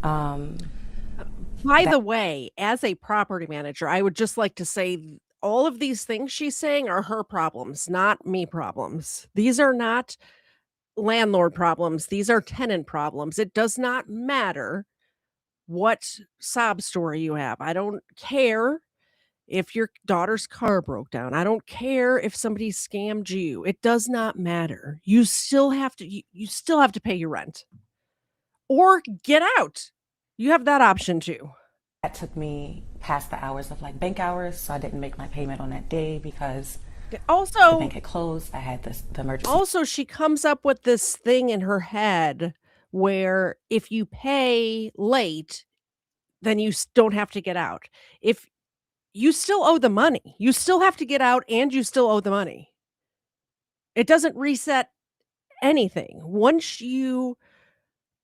By the way, as a property manager, I would just like to say all of these things she's saying are her problems, not me problems. These are not landlord problems. These are tenant problems. It does not matter what sob story you have. I don't care if your daughter's car broke down. I don't care if somebody scammed you. It does not matter. You still have to pay your rent. or get out. You have that option too. That took me past the hours of like bank hours, so I didn't make my payment on that day because the Also, bank had closed. I had the emergency. also she comes up with this thing in her head where if you pay late, then you don't have to get out. If you still owe the money, you still have to get out and you still owe the money. It doesn't reset anything. Once you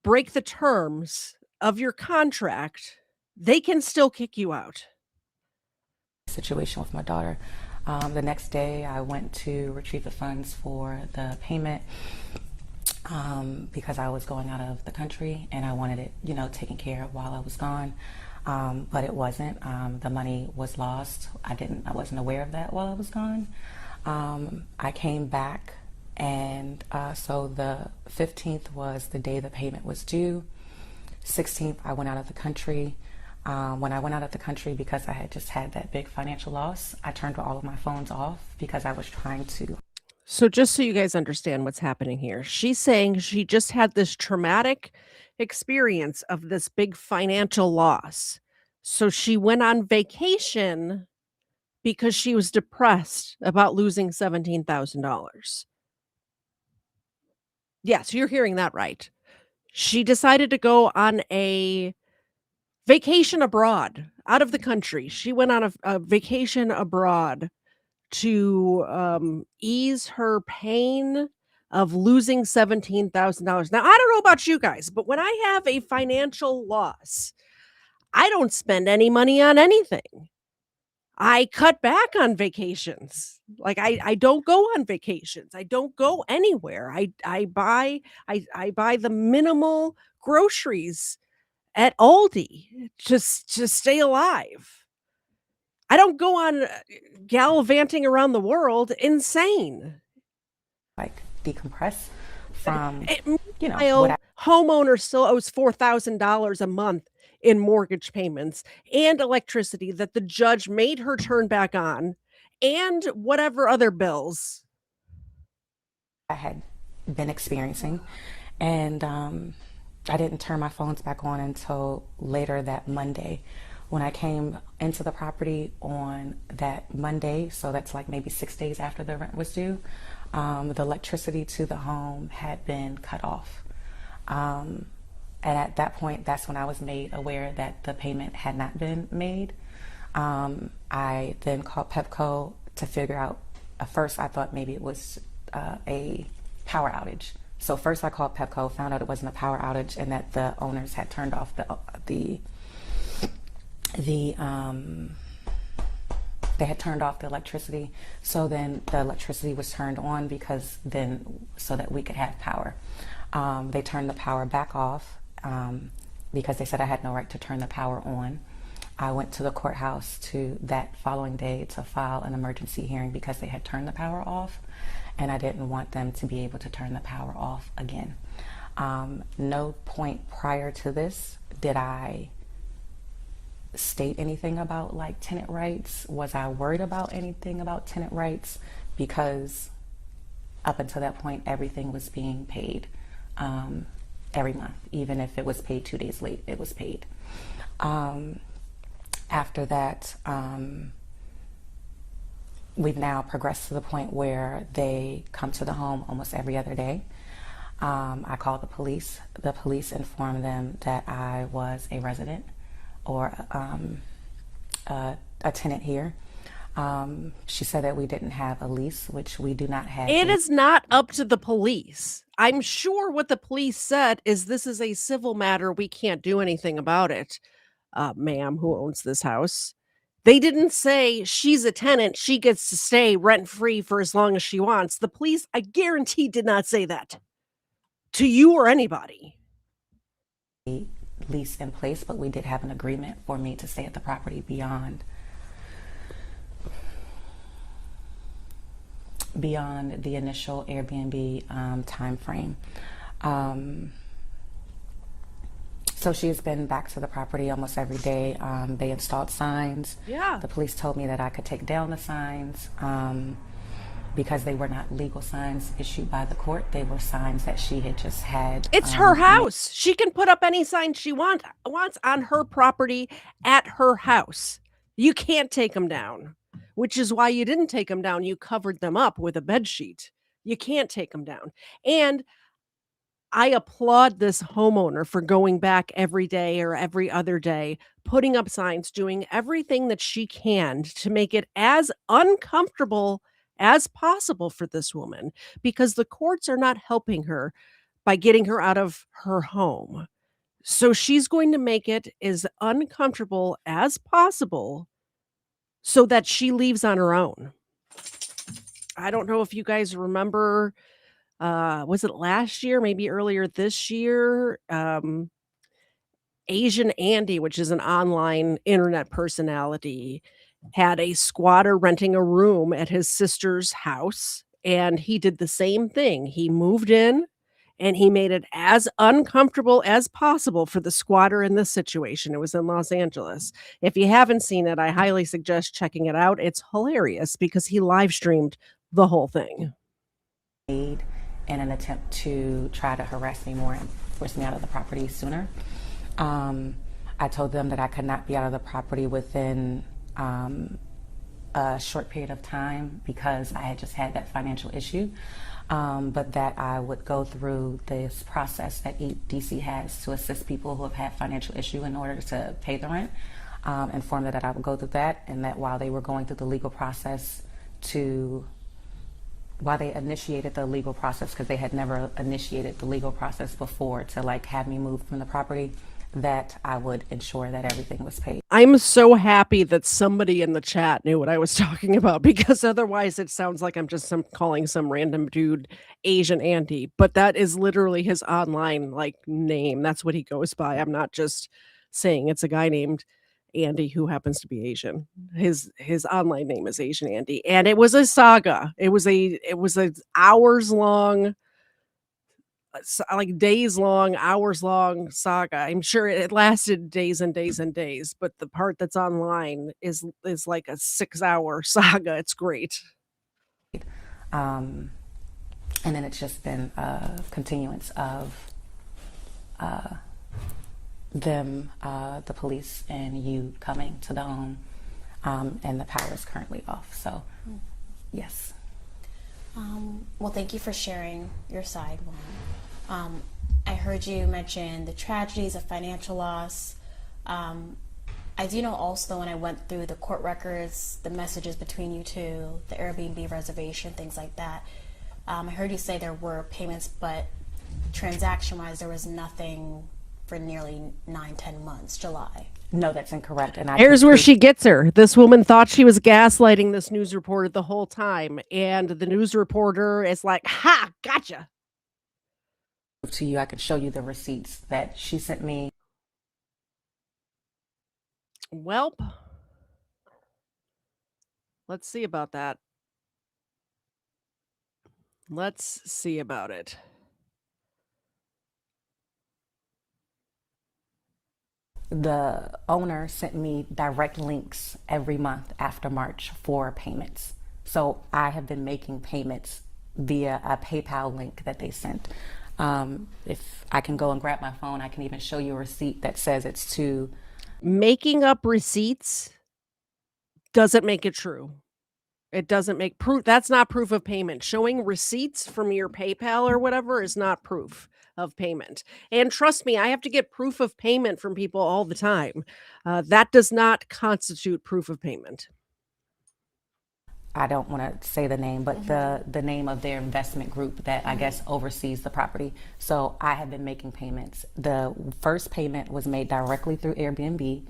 break the terms of your contract, they can still kick you out. Situation with my daughter. The next day, I went to retrieve the funds for the payment because I was going out of the country and I wanted it, taken care of while I was gone. But it wasn't. The money was lost. I wasn't aware of that while I was gone. I came back, and so the 15th was the day the payment was due. 16th, I went out of the country. When I went out of the country, because I had just had that big financial loss, I turned all of my phones off because I was trying to. So just so you guys understand what's happening here, she's saying she just had this traumatic experience of this big financial loss. So she went on vacation because she was depressed about losing $17,000. Yes, you're hearing that right. She decided to go on a vacation abroad, out of the country. She went on a vacation abroad to ease her pain of losing $17,000. Now, I don't know about you guys, but when I have a financial loss, I don't spend any money on anything. I cut back on vacations. Like I don't go on vacations. I don't go anywhere. I buy the minimal groceries at Aldi just to stay alive. I don't go on gallivanting around the world insane. Like decompress from, Meanwhile, homeowner still owes $4,000 a month in mortgage payments and electricity that the judge made her turn back on, and whatever other bills I had been experiencing. And I didn't turn my phones back on until later that Monday. When I came into the property on that Monday, so that's like maybe 6 days after the rent was due, the electricity to the home had been cut off. And at that point, that's when I was made aware that the payment had not been made. I then called Pepco to figure out, at first I thought maybe it was a power outage. So first I called Pepco, found out it wasn't a power outage and that the owners had turned off they had turned off the electricity. So then the electricity was turned on so that we could have power. They turned the power back off because they said I had no right to turn the power on. I went to the courthouse that following day to file an emergency hearing because they had turned the power off and I didn't want them to be able to turn the power off again. No point prior to this did I state anything about like tenant rights. Was I worried about anything about tenant rights? Because up until that point, everything was being paid every month. Even if it was paid 2 days late, it was paid. After that, we've now progressed to the point where they come to the home almost every other day. I called the police. The police informed them that I was a resident or a tenant here. She said that we didn't have a lease, which we do not have. It is not up to the police. I'm sure what the police said is this is a civil matter. We can't do anything about it, ma'am, who owns this house. They didn't say she's a tenant. She gets to stay rent free for as long as she wants. The police, I guarantee, did not say that to you or anybody. Lease in place, but we did have an agreement for me to stay at the property beyond the initial Airbnb time frame. So she's been back to the property almost every day. They installed signs. Yeah. The police told me that I could take down the signs. because they were not legal signs issued by the court. They were signs that she had just had. It's her house. She can put up any sign she wants on her property at her house. You can't take them down, which is why you didn't take them down. You covered them up with a bed sheet. You can't take them down. And I applaud this homeowner for going back every day or every other day, putting up signs, doing everything that she can to make it as uncomfortable as possible for this woman, because the courts are not helping her by getting her out of her home. So she's going to make it as uncomfortable as possible so that she leaves on her own. I don't know if you guys remember, was it last year, maybe earlier this year? Asian Andy, which is an online internet personality, had a squatter renting a room at his sister's house, and he did the same thing. He moved in and he made it as uncomfortable as possible for the squatter in this situation. It was in Los Angeles. If you haven't seen it, I highly suggest checking it out. It's hilarious because he live streamed the whole thing. In an attempt to try to harass me more and force me out of the property sooner. I told them that I could not be out of the property within a short period of time because I had just had that financial issue, but that I would go through this process that DC has to assist people who have had financial issue in order to pay the rent. Informed that I would go through that, and that while they were going through the legal process while they initiated the legal process, because they had never initiated the legal process before to like have me moved from the property, that I would ensure that everything was paid. I'm so happy that somebody in the chat knew what I was talking about, because otherwise it sounds like I'm just calling some random dude Asian Andy, but that is literally his online like name. That's what he goes by. I'm not just saying it's a guy named Andy who happens to be Asian. His online name is Asian Andy, and it was a saga. It was a hours long, like days long, hours long saga. I'm sure it lasted days and days and days, but the part that's online is like a 6-hour saga. It's great. And then it's just been a continuance of them, the police and you coming to the home, and the power is currently off. So, yes. Well, thank you for sharing your side, Lauren. I heard you mention the tragedies of financial loss. I do know also when I went through the court records, the messages between you two, the Airbnb reservation, things like that. I heard you say there were payments, but transaction-wise, there was nothing for nearly 9-10 months, July. No, that's incorrect. And here's where she gets her. This woman thought she was gaslighting this news reporter the whole time, and the news reporter is like, "Ha, gotcha." To you, I could show you the receipts that she sent me. Welp, let's see about that. Let's see about it. The owner sent me direct links every month after March for payments. So I have been making payments via a PayPal link that they sent. If I can go and grab my phone, I can even show you a receipt that says it's to. Making up receipts doesn't make it true. It doesn't make proof. That's not proof of payment. Showing receipts from your PayPal or whatever is not proof of payment. And trust me, I have to get proof of payment from people all the time. That does not constitute proof of payment. I don't want to say the name, but the name of their investment group that I guess oversees the property. So I have been making payments. The first payment was made directly through Airbnb.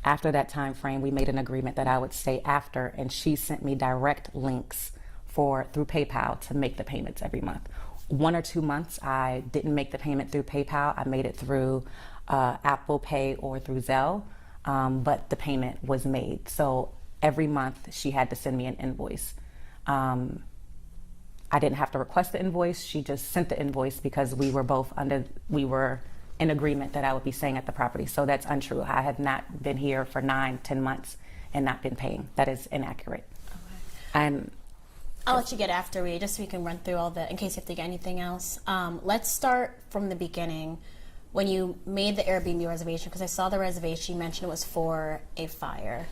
After that time frame, we made an agreement that I would stay after, and she sent me direct links through PayPal to make the payments every month. 1 or 2 months, I didn't make the payment through PayPal. I made it through Apple Pay or through Zelle, but the payment was made. So every month she had to send me an invoice. I didn't have to request the invoice. She just sent the invoice because we were in agreement that I would be staying at the property. So that's untrue. I have not been here for 9-10 months and not been paying. That is inaccurate. And I'll let you get after we, just so we can run through all the, in case you have to get anything else. Let's start from the beginning. When you made the Airbnb reservation, because I saw the reservation, you mentioned it was for a fire.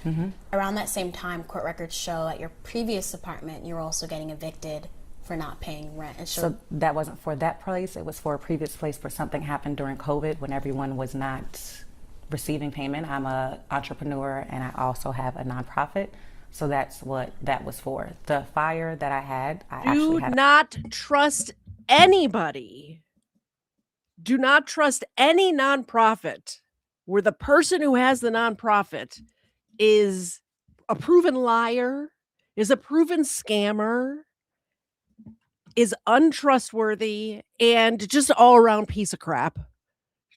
Around that same time, court records show at your previous apartment, you were also getting evicted for not paying rent. And So that wasn't for that place. It was for a previous place where something happened during COVID when everyone was not receiving payment. I'm an entrepreneur and I also have a nonprofit. So that's what that was for. The fire that I had, I actually had. Do not trust anybody. Do not trust any nonprofit where the person who has the nonprofit is a proven liar, is a proven scammer, is untrustworthy, and just all around piece of crap.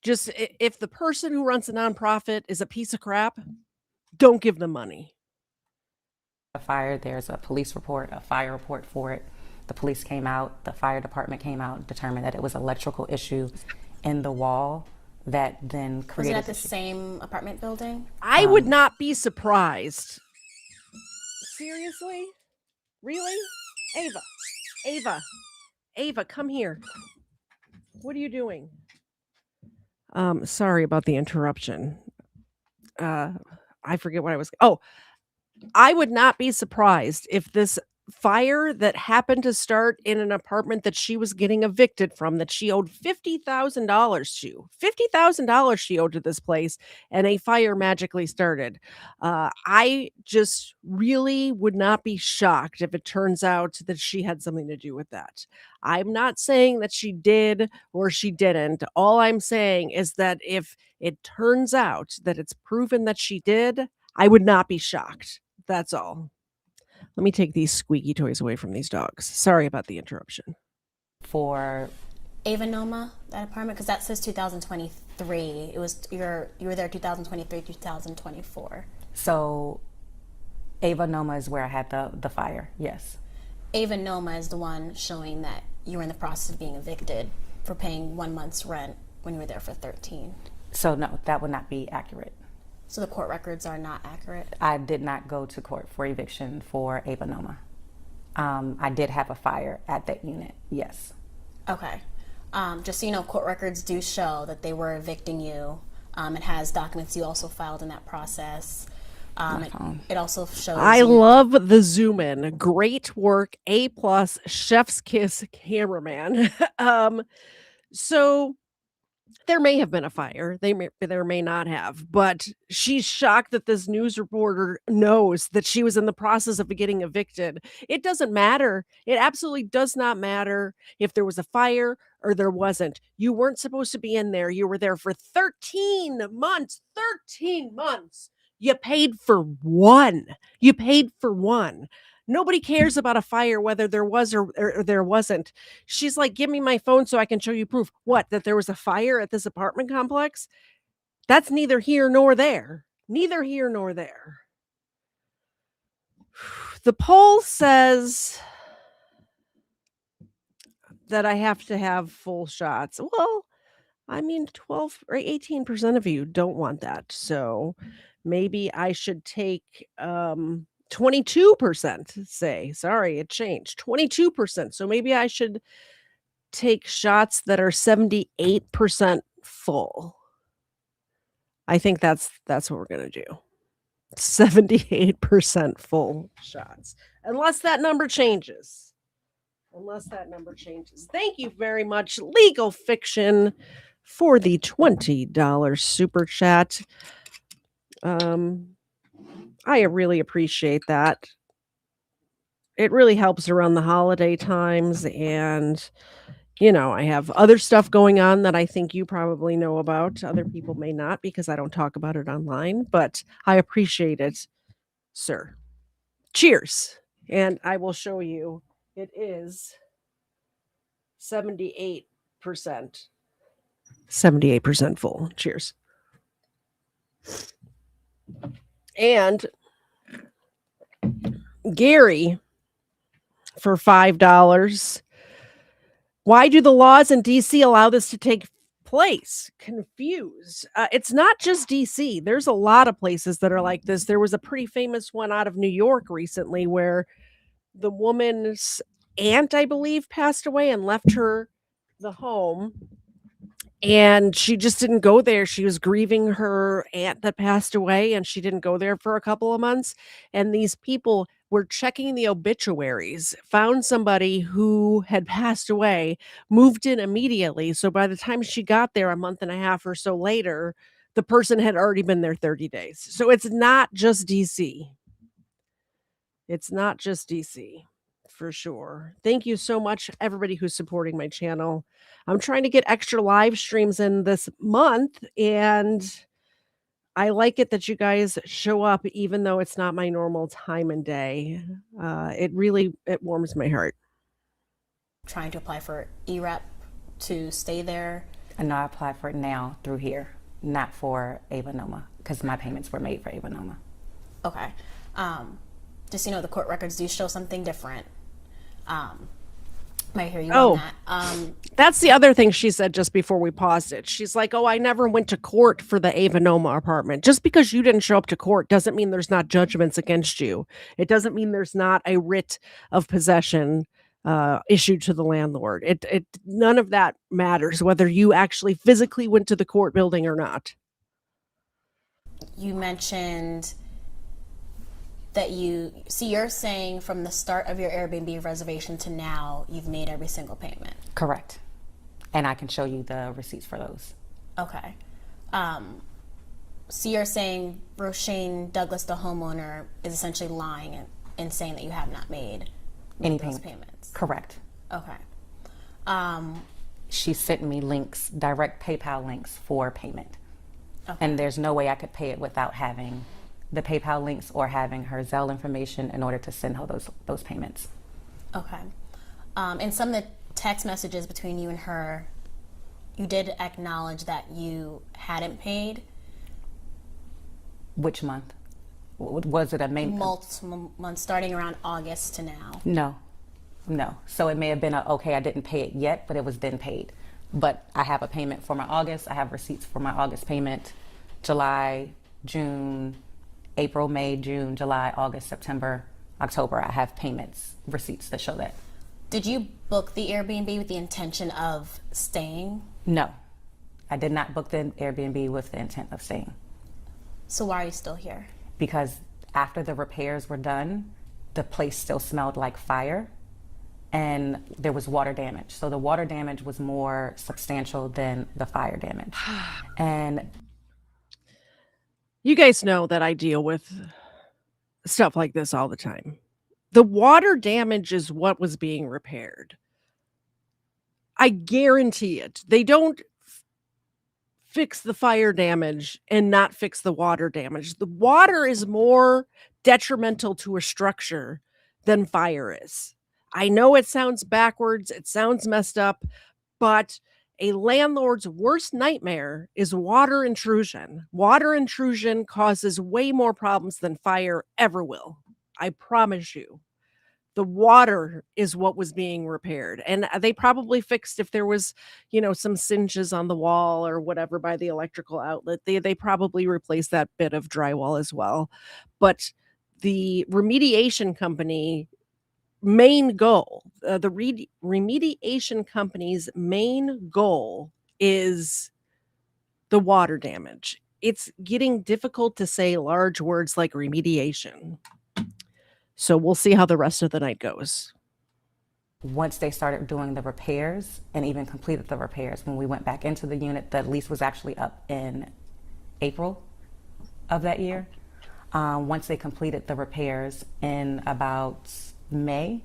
Just if the person who runs a nonprofit is a piece of crap, don't give them money. A fire, there's a police report, a fire report for it. The police came out, the fire department came out, determined that it was an electrical issue in the wall that then created. Was it at the same apartment building? I would not be surprised. Seriously? Really? Ava, come here. What are you doing? Sorry about the interruption. I forget what I was. Oh, I would not be surprised if this fire that happened to start in an apartment that she was getting evicted from, that she owed $50,000 to. $50,000 she owed to this place, and a fire magically started. I just really would not be shocked if it turns out that she had something to do with that. I'm not saying that she did or she didn't. All I'm saying is that if it turns out that it's proven that she did, I would not be shocked. That's all. Let me take these squeaky toys away from these dogs. Sorry about the interruption. For Ava Noma, that apartment, because that says 2023. It was you were there 2023, 2024. So Ava Noma is where I had the fire. Yes. Ava Noma is the one showing that you were in the process of being evicted for paying 1 month's rent when you were there for 13. So no, that would not be accurate. So the court records are not accurate? I did not go to court for eviction for Ava Noma. I did have a fire at that unit, yes. Okay. Just so you know, court records do show that they were evicting you. It has documents you also filed in that process. It also shows. I love the zoom in. Great work. A+, chef's kiss, cameraman. So there may have been a fire. There may not have, but she's shocked that this news reporter knows that she was in the process of getting evicted. It doesn't matter. It absolutely does not matter if there was a fire or there wasn't. You weren't supposed to be in there. You were there for 13 months. 13 months. You paid for one. You paid for one. Nobody cares about a fire, whether there was or there wasn't. She's like, give me my phone so I can show you proof. What? That there was a fire at this apartment complex? That's neither here nor there. Neither here nor there. The poll says that I have to have full shots. Well, I mean, 12 or 18% of you don't want that. So maybe I should take 22% say. Sorry, it changed. 22%. So maybe I should take shots that are 78% full. I think that's what we're going to do. 78% full shots. Unless that number changes. Thank you very much, Legal Fiction, for the $20 super chat. I really appreciate that. It really helps around the holiday times, and I have other stuff going on that I think you probably know about. Other people may not, because I don't talk about it online, but I appreciate it, sir. Cheers. And I will show you. It is 78%. 78% full. Cheers. And Gary, for $5. Why do the laws in DC allow this to take place? Confused. It's not just DC. There's a lot of places that are like this. There was a pretty famous one out of New York recently where the woman's aunt, I believe, passed away and left her the home. And she just didn't go there. She was grieving her aunt that passed away, and she didn't go there for a couple of months. And these people were checking the obituaries, found somebody who had passed away, moved in immediately. So by the time she got there a month and a half or so later, the person had already been there 30 days. So it's not just DC. It's not just DC, for sure. Thank you so much, everybody who's supporting my channel. I'm trying to get extra live streams in this month, and I like it that you guys show up even though it's not my normal time and day. It warms my heart. Trying to apply for EREP to stay there. And I applied for it now through here, not for Ava Noma, because my payments were made for Ava Noma. Okay. Just, the court records do show something different. Might hear you on that. That's the other thing she said just before we paused it. She's like, oh, I never went to court for the Ava Noma apartment. Just because you didn't show up to court doesn't mean there's not judgments against you. It doesn't mean there's not a writ of possession issued to the landlord. None of that matters, whether you actually physically went to the court building or not. You mentioned that you're saying from the start of your Airbnb reservation to now, you've made every single payment. Correct. And I can show you the receipts for those. Okay. So you're saying Roshane Douglas, the homeowner, is essentially lying and saying that you have not made any payments. Correct. Okay. She sent me links, direct PayPal links for payment. Okay. And there's no way I could pay it without having the PayPal links or having her Zelle information in order to send her those payments. Okay. In some of the text messages between you and her, you did acknowledge that you hadn't paid. Which month? Was it a May? Multiple months, starting around August to now. No. So it may have been okay, I didn't pay it yet, but it was then paid. But I have a payment for my August. I have receipts for my August payment, July, June, April, May, June, July, August, September, October. I have payments, receipts that show that. Did you book the Airbnb with the intention of staying? No, I did not book the Airbnb with the intent of staying. So why are you still here? Because after the repairs were done, the place still smelled like fire and there was water damage. So the water damage was more substantial than the fire damage. And you guys know that I deal with stuff like this all the time. The water damage is what was being repaired. I guarantee it. They don't fix the fire damage and not fix the water damage. The water is more detrimental to a structure than fire is. I know it sounds backwards, it sounds messed up, but a landlord's worst nightmare is water intrusion. Water intrusion causes way more problems than fire ever will. I promise you. The water is what was being repaired. And they probably fixed if there was, some singes on the wall or whatever by the electrical outlet. They probably replaced that bit of drywall as well. But the remediation company main goal, the remediation company's main goal is the water damage. It's getting difficult to say large words like remediation. So we'll see how the rest of the night goes. once they started doing the repairs and even completed the repairs, when we went back into the unit, the lease was actually up in April of that year. Once they completed the repairs in about May,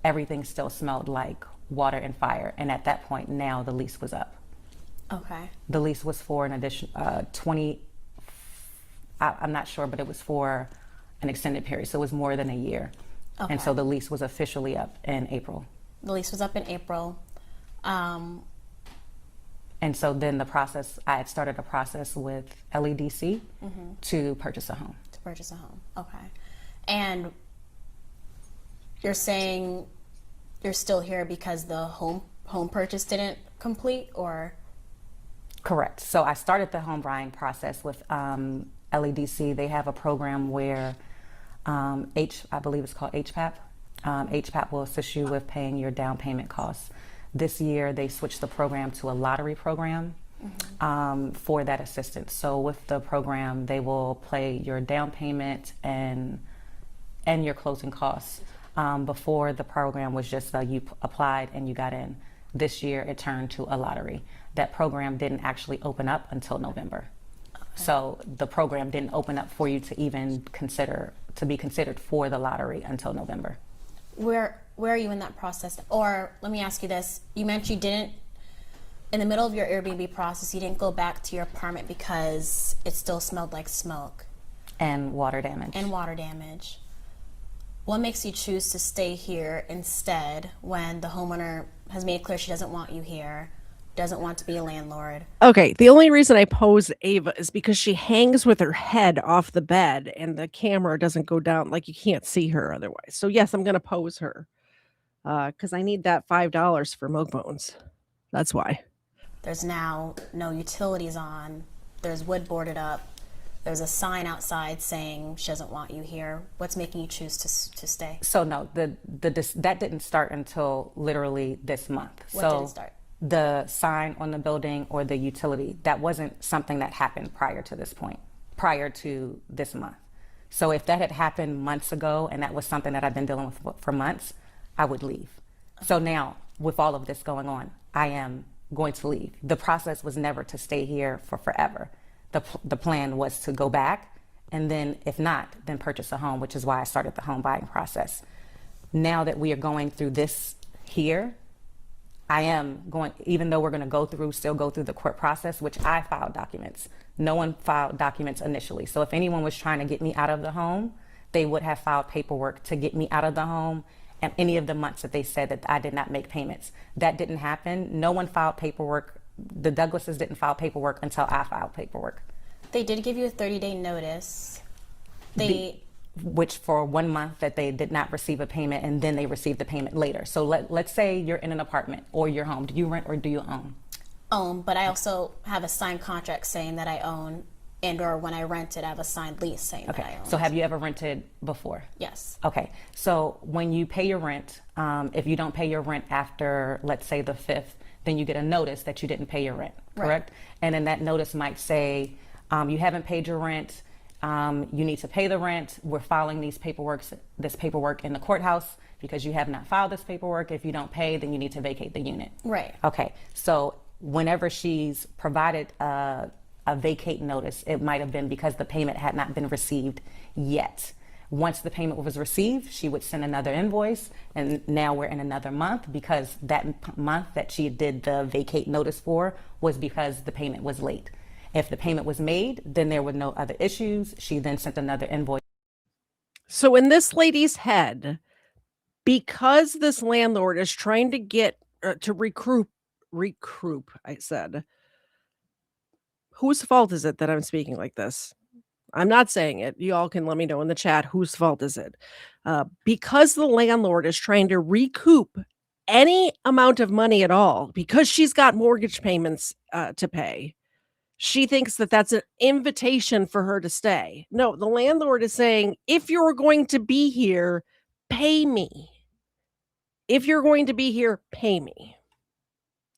everything still smelled like water and fire. And at that point, now the lease was up. Okay. The lease was for an addition 20, I'm not sure, but it was for an extended period. So it was more than a year. Okay. And so the lease was officially up in April. The lease was up in April. And so then the process, I had started a process with LEDC to purchase a home. To purchase a home, okay. And you're saying you're still here because the home purchase didn't complete, or? Correct. So I started the home buying process with LEDC. They have a program where I believe it's called HPAP. HPAP will assist you with paying your down payment costs. This year, they switched the program to a lottery program for that assistance. So with the program, they will pay your down payment and your closing costs. Before, the program was just you applied and you got in. This year, it turned to a lottery. That program didn't actually open up until November. Okay. So the program didn't open up for you to even be considered for the lottery until November. Where are you in that process? Or let me ask you this. You mentioned you didn't, in the middle of your Airbnb process, you didn't go back to your apartment because it still smelled like smoke. And water damage. What makes you choose to stay here instead when the homeowner has made it clear she doesn't want you here, doesn't want to be a landlord? Okay, the only reason I posed Ava is because she hangs with her head off the bed and the camera doesn't go down, like you can't see her otherwise. So yes, I'm going to pose her because I need that $5 for milk bones. That's why. There's now no utilities on. There's wood boarded up. There's a sign outside saying she doesn't want you here. What's making you choose to stay? So no, that didn't start until literally this month. What didn't start? The sign on the building or the utility, that wasn't something that happened prior to this point, prior to this month. So if that had happened months ago and that was something that I've been dealing with for months, I would leave. So now, with all of this going on, I am going to leave. The process was never to stay here for forever. The plan was to go back, and then if not, then purchase a home, which is why I started the home buying process. Now that we are going through this here, I am going, even though we're going to still go through the court process, which I filed documents. No one filed documents initially. So if anyone was trying to get me out of the home, they would have filed paperwork to get me out of the home and any of the months that they said that I did not make payments. That didn't happen. No one filed paperwork. The Douglases didn't file paperwork until I filed paperwork. They did give you a 30-day notice. Which for 1 month that they did not receive a payment, and then they received the payment later. So let's say you're in an apartment or your home. Do you rent or do you own? Own, but I also have a signed contract saying that I own, and or when I rented, I have a signed lease saying that I own. So have you ever rented before? Yes. Okay. So when you pay your rent, if you don't pay your rent after, let's say, the 5th, then you get a notice that you didn't pay your rent, correct? Right. And then that notice might say, you haven't paid your rent, you need to pay the rent. We're filing this paperwork in the courthouse because you have not filed this paperwork. If you don't pay, then you need to vacate the unit. Right. Okay. So whenever she's provided a vacate notice, it might have been because the payment had not been received yet. Once the payment was received, she would send another invoice, and now we're in another month because that month that she did the vacate notice for was because the payment was late. If the payment was made, then there were no other issues. She then sent another invoice. So in this lady's head, because this landlord is trying to get to recruit, I said, whose fault is it that I'm speaking like this? I'm not saying it. You all can let me know in the chat whose fault is it. Because the landlord is trying to recoup any amount of money at all, because she's got mortgage payments to pay, she thinks that that's an invitation for her to stay. No, the landlord is saying, if you're going to be here, pay me. If you're going to be here, pay me.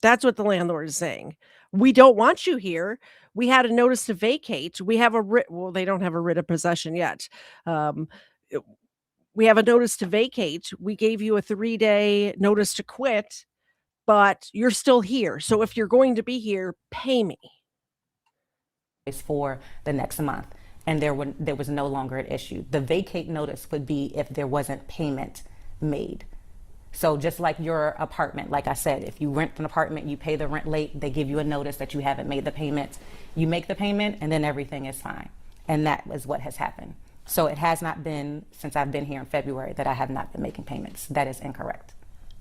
That's what the landlord is saying. We don't want you here. We had a notice to vacate. We have a writ. Well, they don't have a writ of possession yet. We have a notice to vacate. We gave you a 3-day notice to quit, but you're still here. So if you're going to be here, pay me. For the next month, and there was no longer an issue. The vacate notice would be if there wasn't payment made. So just like your apartment, like I said, if you rent an apartment, you pay the rent late, they give you a notice that you haven't made the payment. You make the payment, and then everything is fine. And that is what has happened. So it has not been since I've been here in February that I have not been making payments. That is incorrect.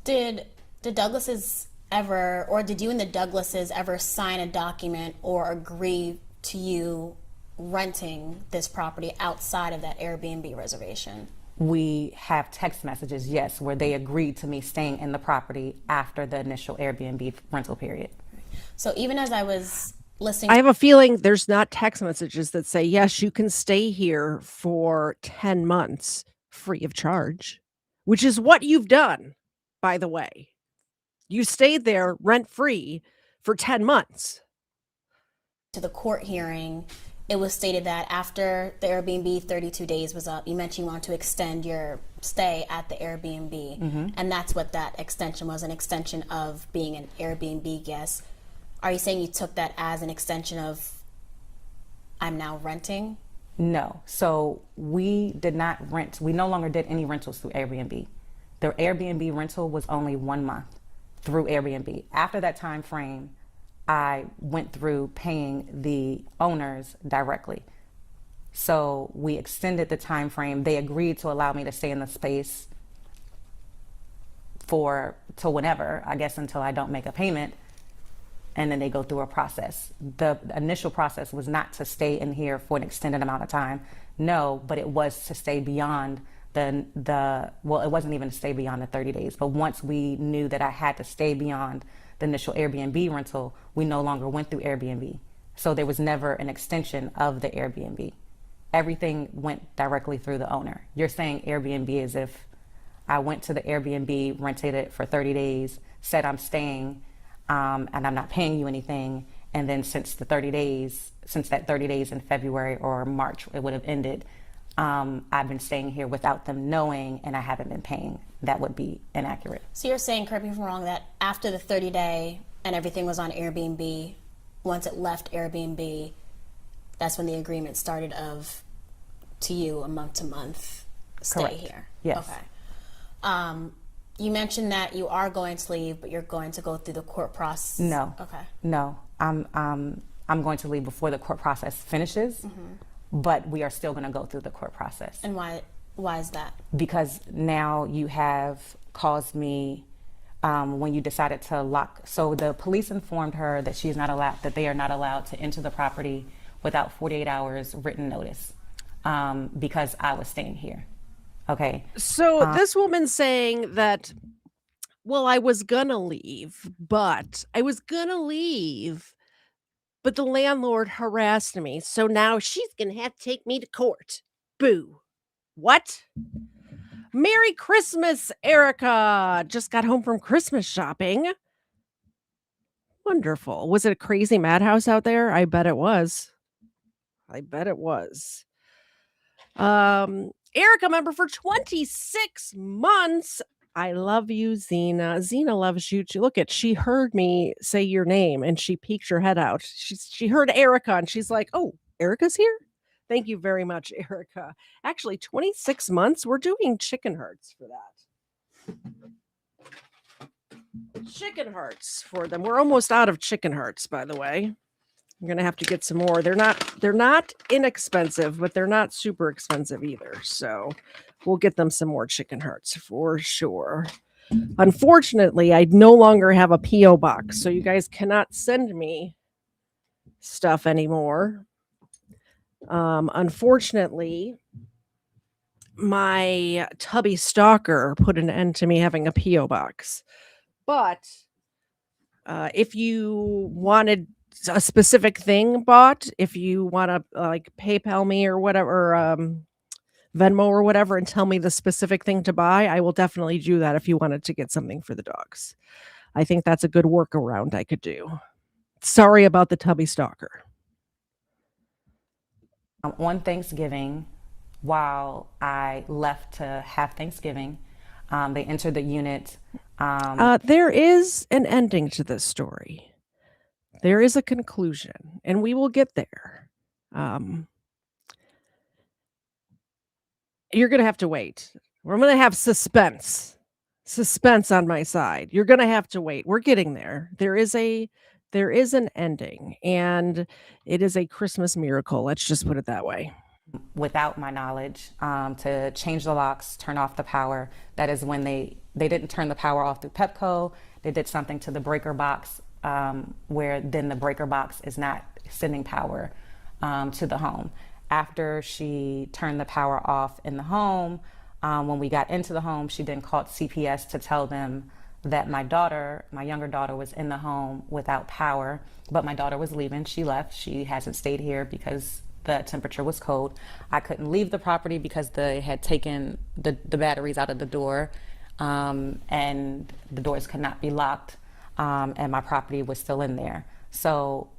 Did Douglases ever, or did you and the Douglases ever sign a document or agree to you renting this property outside of that Airbnb reservation? We have text messages, yes, where they agreed to me staying in the property after the initial Airbnb rental period. So even as I was listening. I have a feeling there's not text messages that say, yes, you can stay here for 10 months free of charge, which is what you've done, by the way. You stayed there rent free for 10 months. To the court hearing, it was stated that after the Airbnb 32 days was up, you mentioned you want to extend your stay at the Airbnb. And that's what that extension was, an extension of being an Airbnb guest. Are you saying you took that as an extension of, I'm now renting? No. So we did not rent. We no longer did any rentals through Airbnb. The Airbnb rental was only 1 month through Airbnb. After that time frame, I went through paying the owners directly. So we extended the time frame. They agreed to allow me to stay in the space till whenever, I guess, until I don't make a payment. And then they go through a process. The initial process was not to stay in here for an extended amount of time. No, but it was to stay beyond well, it wasn't even to stay beyond the 30 days. But once we knew that I had to stay beyond the initial Airbnb rental, we no longer went through Airbnb. So there was never an extension of the Airbnb. Everything went directly through the owner. You're saying Airbnb as if I went to the Airbnb, rented it for 30 days, said I'm staying, and I'm not paying you anything. And then since that 30 days in February or March, it would have ended, I've been staying here without them knowing, and I haven't been paying. That would be inaccurate. So you're saying, correct me if I'm wrong, that after the 30-day and everything was on Airbnb, once it left Airbnb, that's when the agreement started of, to you, a month-to-month stay Correct. here? Yes. Okay. You mentioned that you are going to leave, but you're going to go through the court process. No. Okay. No. I'm going to leave before the court process finishes, but we are still going to go through the court process. And why is that? Because now you have caused me, when you decided to lock, so the police informed her that that they are not allowed to enter the property without 48 hours written notice, because I was staying here. Okay. So this woman's saying that, well, I was gonna leave, but the landlord harassed me. So now she's gonna have to take me to court. Boo. What? Merry Christmas, Erica. Just got home from Christmas shopping. Wonderful. Was it a crazy madhouse out there? I bet it was. Erica member for 26 months. I love you, Zena. Zena loves you too. Look she heard me say your name and she peeked her head out. She heard Erica and she's like, oh, Erica's here? Thank you very much, Erica. Actually, 26 months. We're doing chicken hearts for that. Chicken hearts for them. We're almost out of chicken hearts, by the way. I'm gonna have to get some more. They're not inexpensive, but they're not super expensive either. So we'll get them some more chicken hearts for sure. Unfortunately, I no longer have a P.O. box, so you guys cannot send me stuff anymore. Unfortunately, my tubby stalker put an end to me having a P.O. box. But if you wanted a specific thing bought, if you want to like PayPal me or whatever, Venmo or whatever, and tell me the specific thing to buy, I will definitely do that if you wanted to get something for the dogs. I think that's a good workaround I could do. Sorry about the tubby stalker. On Thanksgiving, while I left to have Thanksgiving, they entered the unit. There is an ending to this story. There is a conclusion, and we will get there. You're going to have to wait. I'm going to have suspense on my side. You're going to have to wait. We're getting there. There is an ending, and it is a Christmas miracle. Let's just put it that way. Without my knowledge, to change the locks, turn off the power. That is when they didn't turn the power off through Pepco. They did something to the breaker box, where then the breaker box is not sending power to the home. After she turned the power off in the home, when we got into the home, she then called CPS to tell them that my younger daughter, was in the home without power, but my daughter was leaving. She left. She hasn't stayed here because the temperature was cold. I couldn't leave the property because they had taken the batteries out of the door, and the doors could not be locked, and my property was still in there. So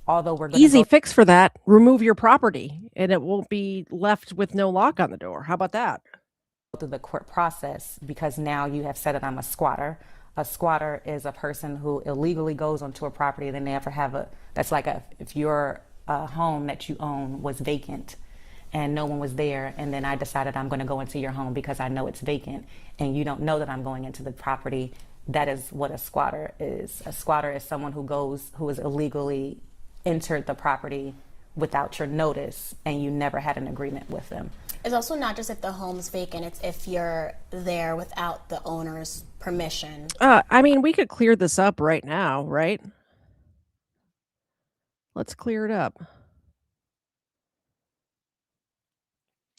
although we're going Easy fix for that. Remove your property and it won't be left with no lock on the door. How about that? through the court process, because now you have said that I'm a squatter. A squatter is a person who illegally goes onto a property, then they ever have that's like if your home that you own was vacant and no one was there, and then I decided I'm going to go into your home because I know it's vacant and you don't know that I'm going into the property. That is what a squatter is. A squatter is someone who has illegally entered the property without your notice and you never had an agreement with them. It's also not just if the home's vacant, it's if you're there without the owner's permission. I mean, we could clear this up right now, right? Let's clear it up.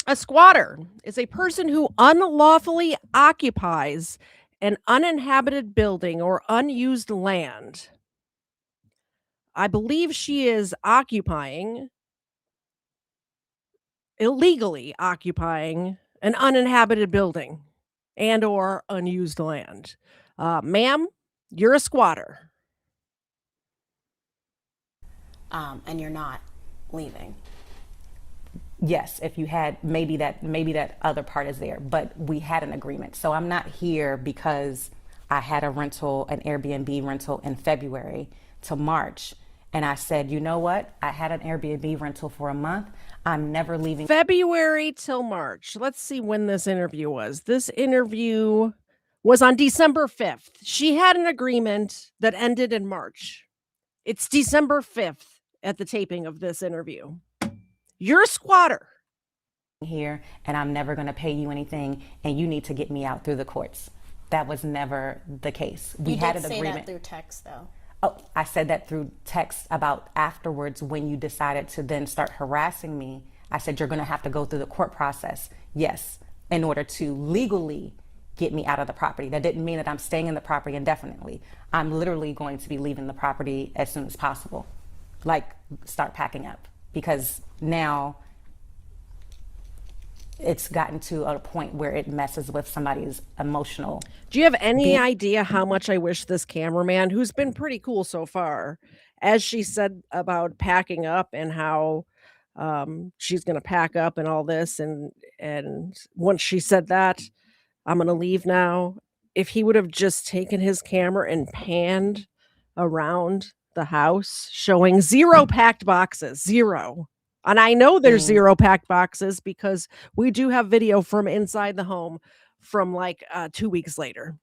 A squatter is a person who unlawfully occupies an uninhabited building or unused land. I believe she is illegally occupying an uninhabited building and or unused land. Ma'am, you're a squatter. And you're not leaving. Yes, if you had, maybe that other part is there, but we had an agreement. So I'm not here because I had an Airbnb rental in February to March. And I said, you know what? I had an Airbnb rental for a month. I'm never leaving. February till March. Let's see when this interview was. This interview was on December 5th. She had an agreement that ended in March. It's December 5th at the taping of this interview. You're a squatter. Here, and I'm never going to pay you anything, and you need to get me out through the courts. That was never the case. We had an agreement. You did say that through text, though. Oh, I said that through text about afterwards when you decided to then start harassing me. I said, you're going to have to go through the court process. Yes, in order to legally get me out of the property. That didn't mean that I'm staying in the property indefinitely. I'm literally going to be leaving the property as soon as possible. Like, start packing up. Because now it's gotten to a point where it messes with somebody's emotional. Do you have any idea how much I wish this cameraman, who's been pretty cool so far, as she said about packing up and how she's going to pack up and all this, and once she said that, I'm going to leave now, if he would have just taken his camera and panned around the house, showing 0 packed boxes, 0. And I know there's 0 packed boxes because we do have video from inside the home from like 2 weeks later.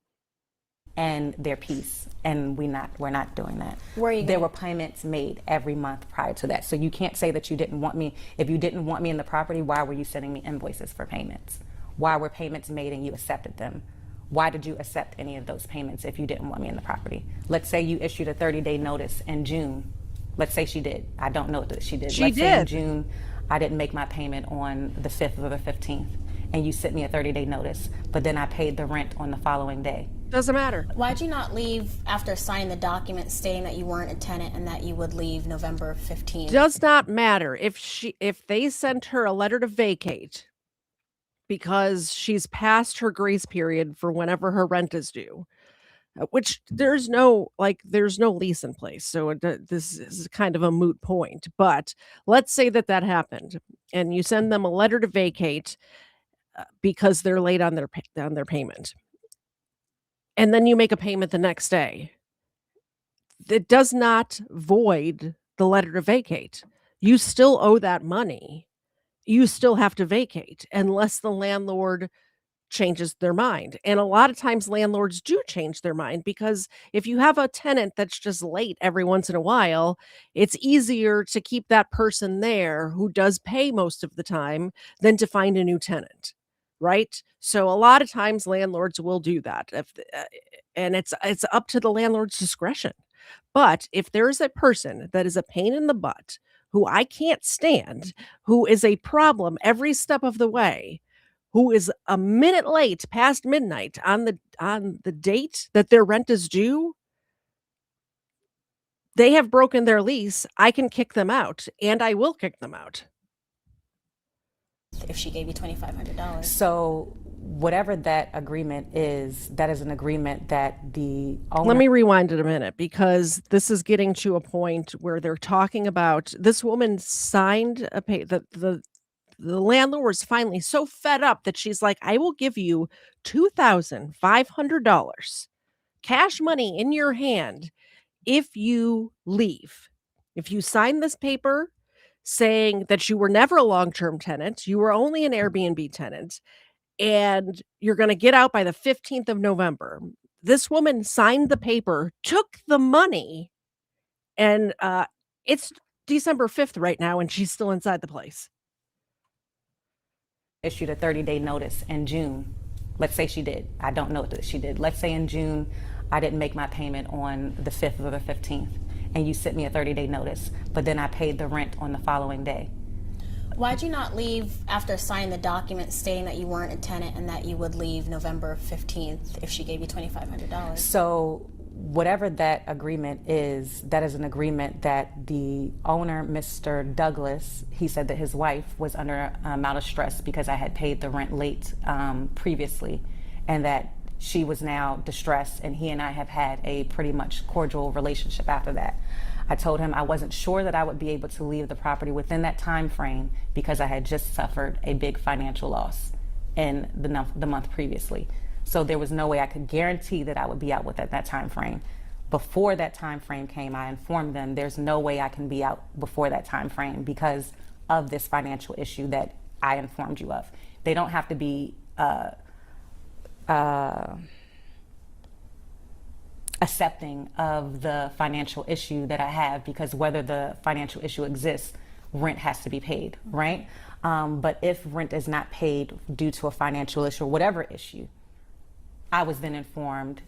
And their peace, and we're not doing that. There were payments made every month prior to that. So you can't say that you didn't want me. If you didn't want me in the property, why were you sending me invoices for payments? Why were payments made and you accepted them? Why did you accept any of those payments if you didn't want me in the property? Let's say you issued a 30-day notice in June. Let's say she did. I don't know that she did. Let's say in June, I didn't make my payment on the 5th or the 15th, and you sent me a 30-day notice, but then I paid the rent on the following day. Doesn't matter. Why'd you not leave after signing the document stating that you weren't a tenant and that you would leave November 15th? Does not matter. If they sent her a letter to vacate because she's past her grace period for whenever her rent is due, which there's no lease in place, so this is kind of a moot point. But let's say that happened, and you send them a letter to vacate because they're late on their payment, and then you make a payment the next day. It does not void the letter to vacate. You still owe that money. You still have to vacate unless the landlord changes their mind. And a lot of times landlords do change their mind, because if you have a tenant that's just late every once in a while, it's easier to keep that person there who does pay most of the time than to find a new tenant, right? So a lot of times landlords will do that, and it's up to the landlord's discretion. But if there's a person that is a pain in the butt, who I can't stand, who is a problem every step of the way, who is a minute late past midnight on the date that their rent is due, they have broken their lease. I can kick them out, and I will kick them out. If she gave you $2,500. So whatever that agreement is, that is an agreement that the owner. Let me rewind it a minute, because this is getting to a point where they're talking about this woman signed a pay the landlord was finally so fed up that she's like, I will give you $2,500 cash money in your hand if you leave. If you sign this paper saying that you were never a long-term tenant, you were only an Airbnb tenant, and you're going to get out by the 15th of November. This woman signed the paper, took the money, and it's December 5th right now, and she's still inside the place. Issued a 30-day notice in June. Let's say she did. I don't know that she did. Let's say in June, I didn't make my payment on the 5th or the 15th, and you sent me a 30-day notice, but then I paid the rent on the following day. Why'd you not leave after signing the document stating that you weren't a tenant and that you would leave November 15th if she gave you $2,500? So whatever that agreement is, that is an agreement that the owner, Mr. Douglas, he said that his wife was under an amount of stress because I had paid the rent late previously, and that she was now distressed, and he and I have had a pretty much cordial relationship after that. I told him I wasn't sure that I would be able to leave the property within that time frame because I had just suffered a big financial loss in the month previously. So there was no way I could guarantee that I would be out within that time frame. Before that time frame came, I informed them there's no way I can be out before that time frame because of this financial issue that I informed you of. They don't have to be accepting of the financial issue that I have, because whether the financial issue exists, rent has to be paid, right? But if rent is not paid due to a financial issue or whatever issue, I was then informed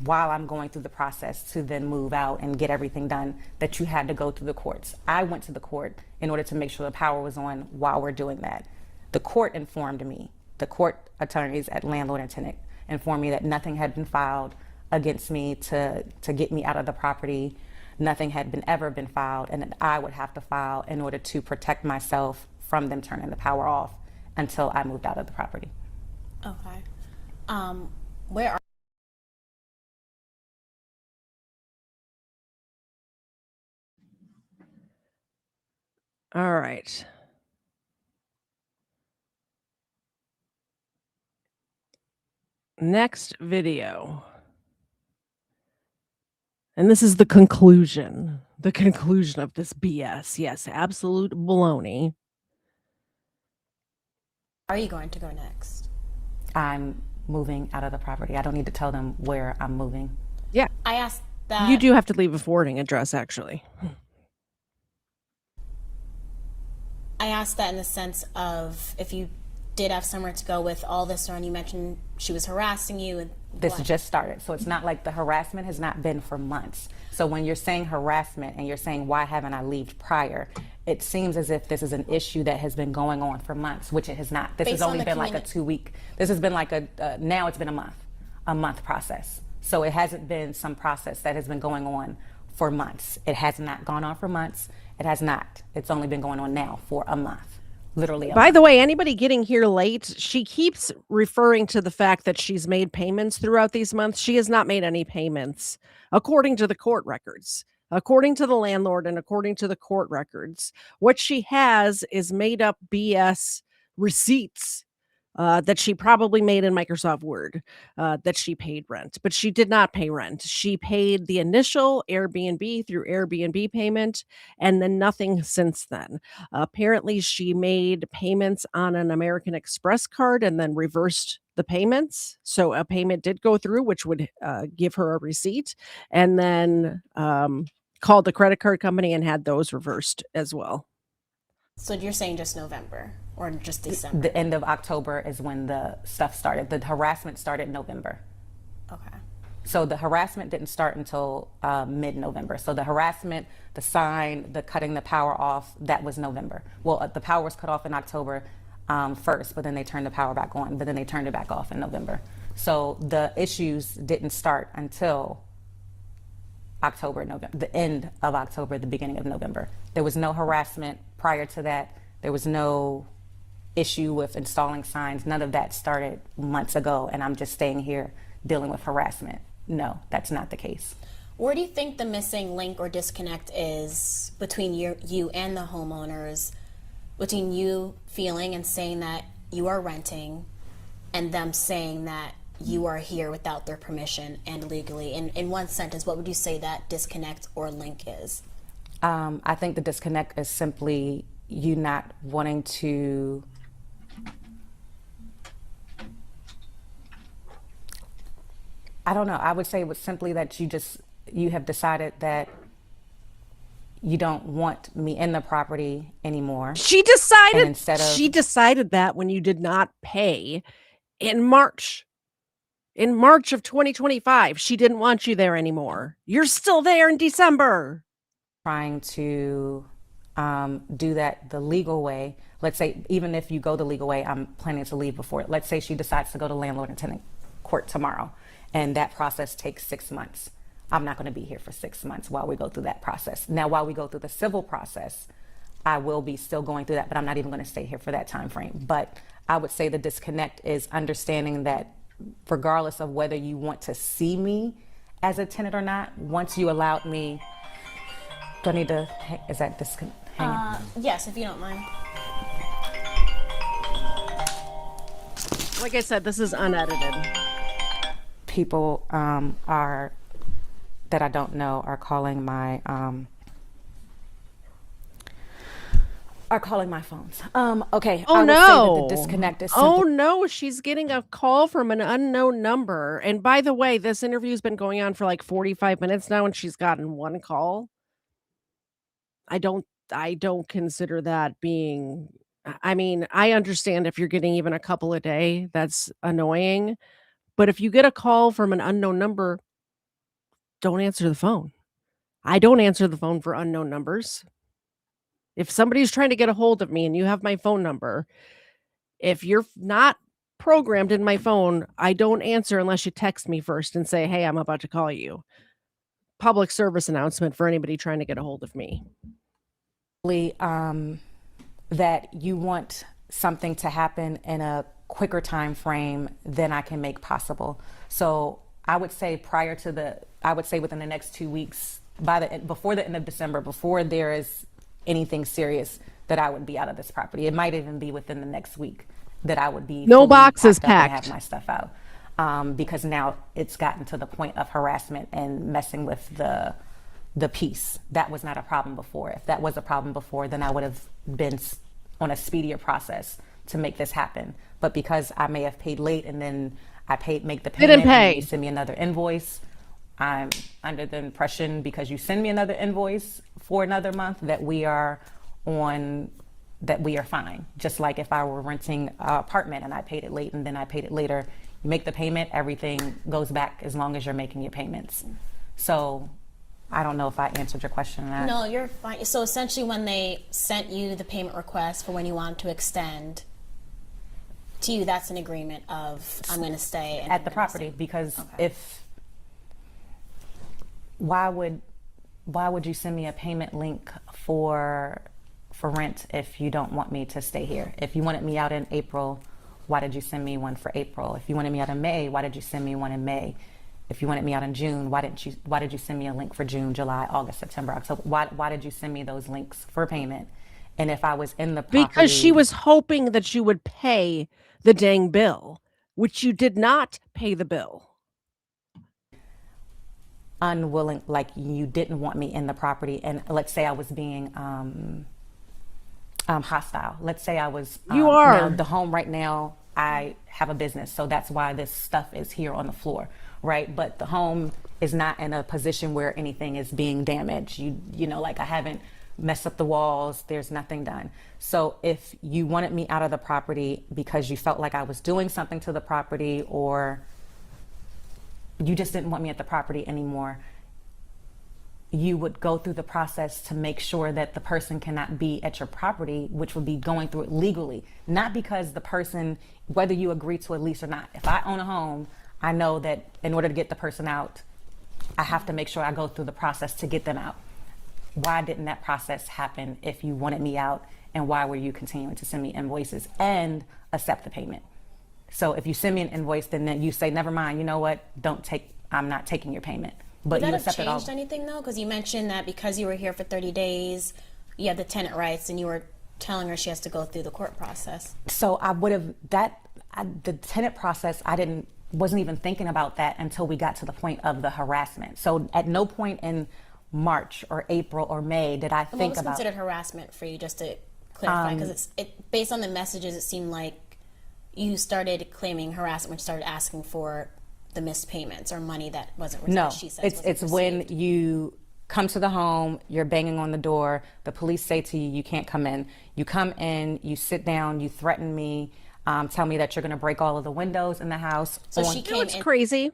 while I'm going through the process to then move out and get everything done that you had to go through the courts. I went to the court in order to make sure the power was on while we're doing that. The court informed me, the court attorneys at Landlord and Tenant informed me that nothing had been filed against me to get me out of the property. Nothing had ever been filed, and that I would have to file in order to protect myself from them turning the power off until I moved out of the property. Okay. Where are All right. Next video. And this is the conclusion of this BS. Yes, absolute baloney. are you going to go next? I'm moving out of the property. I don't need to tell them where I'm moving. Yeah. I asked that. You do have to leave a forwarding address, actually. I asked that in the sense of if you did have somewhere to go with all this, and you mentioned she was harassing you. And This just started, so it's not like the harassment has not been for months. So when you're saying harassment and you're saying why haven't I left prior, it seems as if this is an issue that has been going on for months, which it has not. This has only been like a 2 week. This has been like now it's been a month process. So it hasn't been some process that has been going on for months. It has not gone on for months. It has not. It's only been going on now for a month. Literally. By the way, anybody getting here late, she keeps referring to the fact that she's made payments throughout these months. She has not made any payments, according to the court records, according to the landlord, and according to the court records. What she has is made up BS receipts that she probably made in Microsoft Word, that she paid rent, but she did not pay rent. She paid the initial Airbnb through Airbnb payment, and then nothing since then. Apparently, she made payments on an American Express card and then reversed the payments. So a payment did go through, which would give her a receipt, and then called the credit card company and had those reversed as well. So you're saying just November or just December? The end of October is when the stuff started. The harassment started in November. Okay. So the harassment didn't start until mid-November. So the harassment, the sign, the cutting the power off, that was November. Well, the power was cut off in October. first, but then they turned the power back on, but then they turned it back off in November. So the issues didn't start until October, November, the end of October, the beginning of November. There was no harassment prior to that. There was no issue with installing signs. None of that started months ago, and I'm just staying here dealing with harassment. No, that's not the case. Where do you think the missing link or disconnect is between you and the homeowners, between you feeling and saying that you are renting and them saying that you are here without their permission and legally? In one sentence, what would you say that disconnect or link is? I think the disconnect is simply you not wanting to I don't know. I would say it was simply that you have decided that you don't want me in the property anymore. She decided. And instead of, she decided that when you did not pay in March. In March of 2025, she didn't want you there anymore. You're still there in December. Trying to do that the legal way. Let's say, even if you go the legal way, I'm planning to leave before. Let's say she decides to go to landlord and tenant court tomorrow, and that process takes 6 months. I'm not going to be here for 6 months while we go through that process. Now, while we go through the civil process, I will be still going through that, but I'm not even going to stay here for that time frame. But I would say the disconnect is understanding that regardless of whether you want to see me as a tenant or not, once you allowed me, do I need to, is that disconnect? Yes, if you don't mind. Like I said, this is unedited. People are, that I don't know, are calling my phones. Okay. Oh, I would no. say that the disconnect is Oh, no. She's getting a call from an unknown number. And by the way, this interview's been going on for like 45 minutes now, and she's gotten one call. I don't consider that being, I mean, I understand if you're getting even a couple a day, that's annoying. But if you get a call from an unknown number, don't answer the phone. I don't answer the phone for unknown numbers. If somebody's trying to get a hold of me and you have my phone number, if you're not programmed in my phone, I don't answer unless you text me first and say, hey, I'm about to call you. Public service announcement for anybody trying to get a hold of me. That you want something to happen in a quicker time frame than I can make possible. So I would say within the next 2 weeks, before the end of December, before there is anything serious, that I would be out of this property. It might even be within the next week that I would be no boxes packed up and packed, have my stuff out, because now it's gotten to the point of harassment and messing with the peace. That was not a problem before. If that was a problem before, then I would have been on a speedier process to make this happen. But because I may have paid late and then make the payment, didn't pay. And you send me another invoice, I'm under the impression because you send me another invoice for another month that we are fine. Just like if I were renting an apartment and I paid it late and then I paid it later, you make the payment, everything goes back as long as you're making your payments. So I don't know if I answered your question on that. No, you're fine. So essentially when they sent you the payment request for when you wanted to extend, to you, that's an agreement of, I'm going to stay at the property, because why would you send me a payment link for rent if you don't want me to stay here? If you wanted me out in April, why did you send me one for April? If you wanted me out in May, why did you send me one in May? If you wanted me out in June, why did you send me a link for June, July, August, September, October? Why did you send me those links for payment? And if I was in the property, because she was hoping that you would pay the dang bill, which you did not pay the bill. Unwilling, like you didn't want me in the property, and let's say I was being hostile. Let's say I was. You are. Now, the home right now, I have a business, so that's why this stuff is here on the floor, right? But the home is not in a position where anything is being damaged. You know, like I haven't messed up the walls. There's nothing done. So if you wanted me out of the property because you felt like I was doing something to the property, or you just didn't want me at the property anymore, you would go through the process to make sure that the person cannot be at your property, which would be going through it legally, not because the person, whether you agree to a lease or not. If I own a home, I know that in order to get the person out, I have to make sure I go through the process to get them out. Why didn't that process happen if you wanted me out? And why were you continuing to send me invoices and accept the payment? So if you send me an invoice, then you say, never mind, you know what, I'm not taking your payment. But Would you that have accept it all. changed anything though? Because you mentioned that because you were here for 30 days, you have the tenant rights, and you were telling her she has to go through the court process. So I would have the tenant process. Wasn't even thinking about that until we got to the point of the harassment. So at no point in March or April or May did I think What was about considered harassment for you, just to clarify? Because based on the messages, it seemed like you started claiming harassment when you started asking for the missed payments or money that wasn't received. No, She says it's when you come to the home, you're banging on the door, the police say to you, you can't come in. You come in, you sit down, you threaten me, tell me that you're going to break all of the windows in the house. So she came It's in. crazy.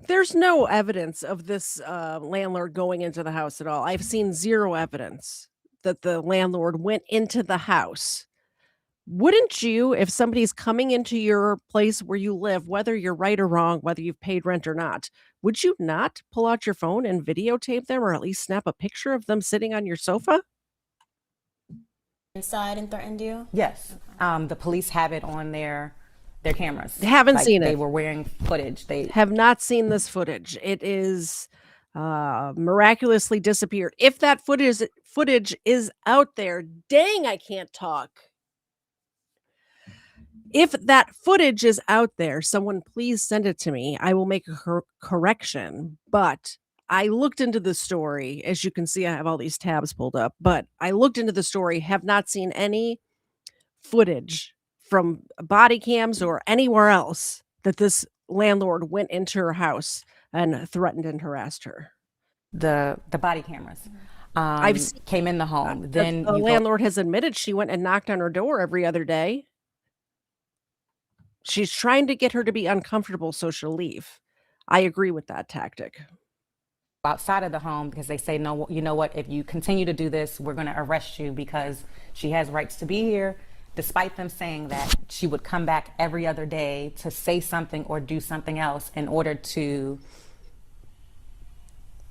There's no evidence of this landlord going into the house at all. I've seen zero evidence that the landlord went into the house. Wouldn't you, if somebody's coming into your place where you live, whether you're right or wrong, whether you've paid rent or not, would you not pull out your phone and videotape them, or at least snap a picture of them sitting on your sofa? inside and threatened you? Yes, the police have it on their cameras. Haven't seen They it. were wearing footage. They Have not seen this footage. It is miraculously disappeared. If that footage is out there, dang, I can't talk. If that footage is out there, someone please send it to me. I will make a correction. But I looked into the story. As you can see, I have all these tabs pulled up. But I looked into the story, have not seen any footage from body cams or anywhere else that this landlord went into her house and threatened and harassed her. the body cameras I've seen came in the home. Then the you go, landlord has admitted she went and knocked on her door every other day. She's trying to get her to be uncomfortable so she'll leave. I agree with that tactic. outside of the home because they say, no, you know what, if you continue to do this, we're going to arrest you because she has rights to be here. Despite them saying that, she would come back every other day to say something or do something else in order to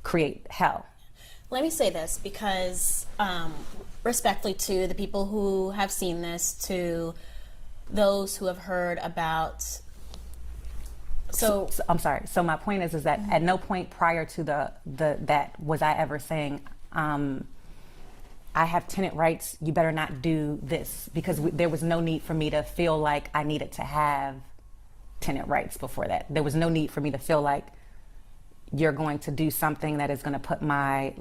create hell. Let me say this because, respectfully to the people who have seen this, to those who have heard about. So I'm sorry. So my point is that at no point prior to that was I ever saying, I have tenant rights, you better not do this, because there was no need for me to feel like I needed to have tenant rights before that. There was no need for me to feel like you're going to do something that is going to put my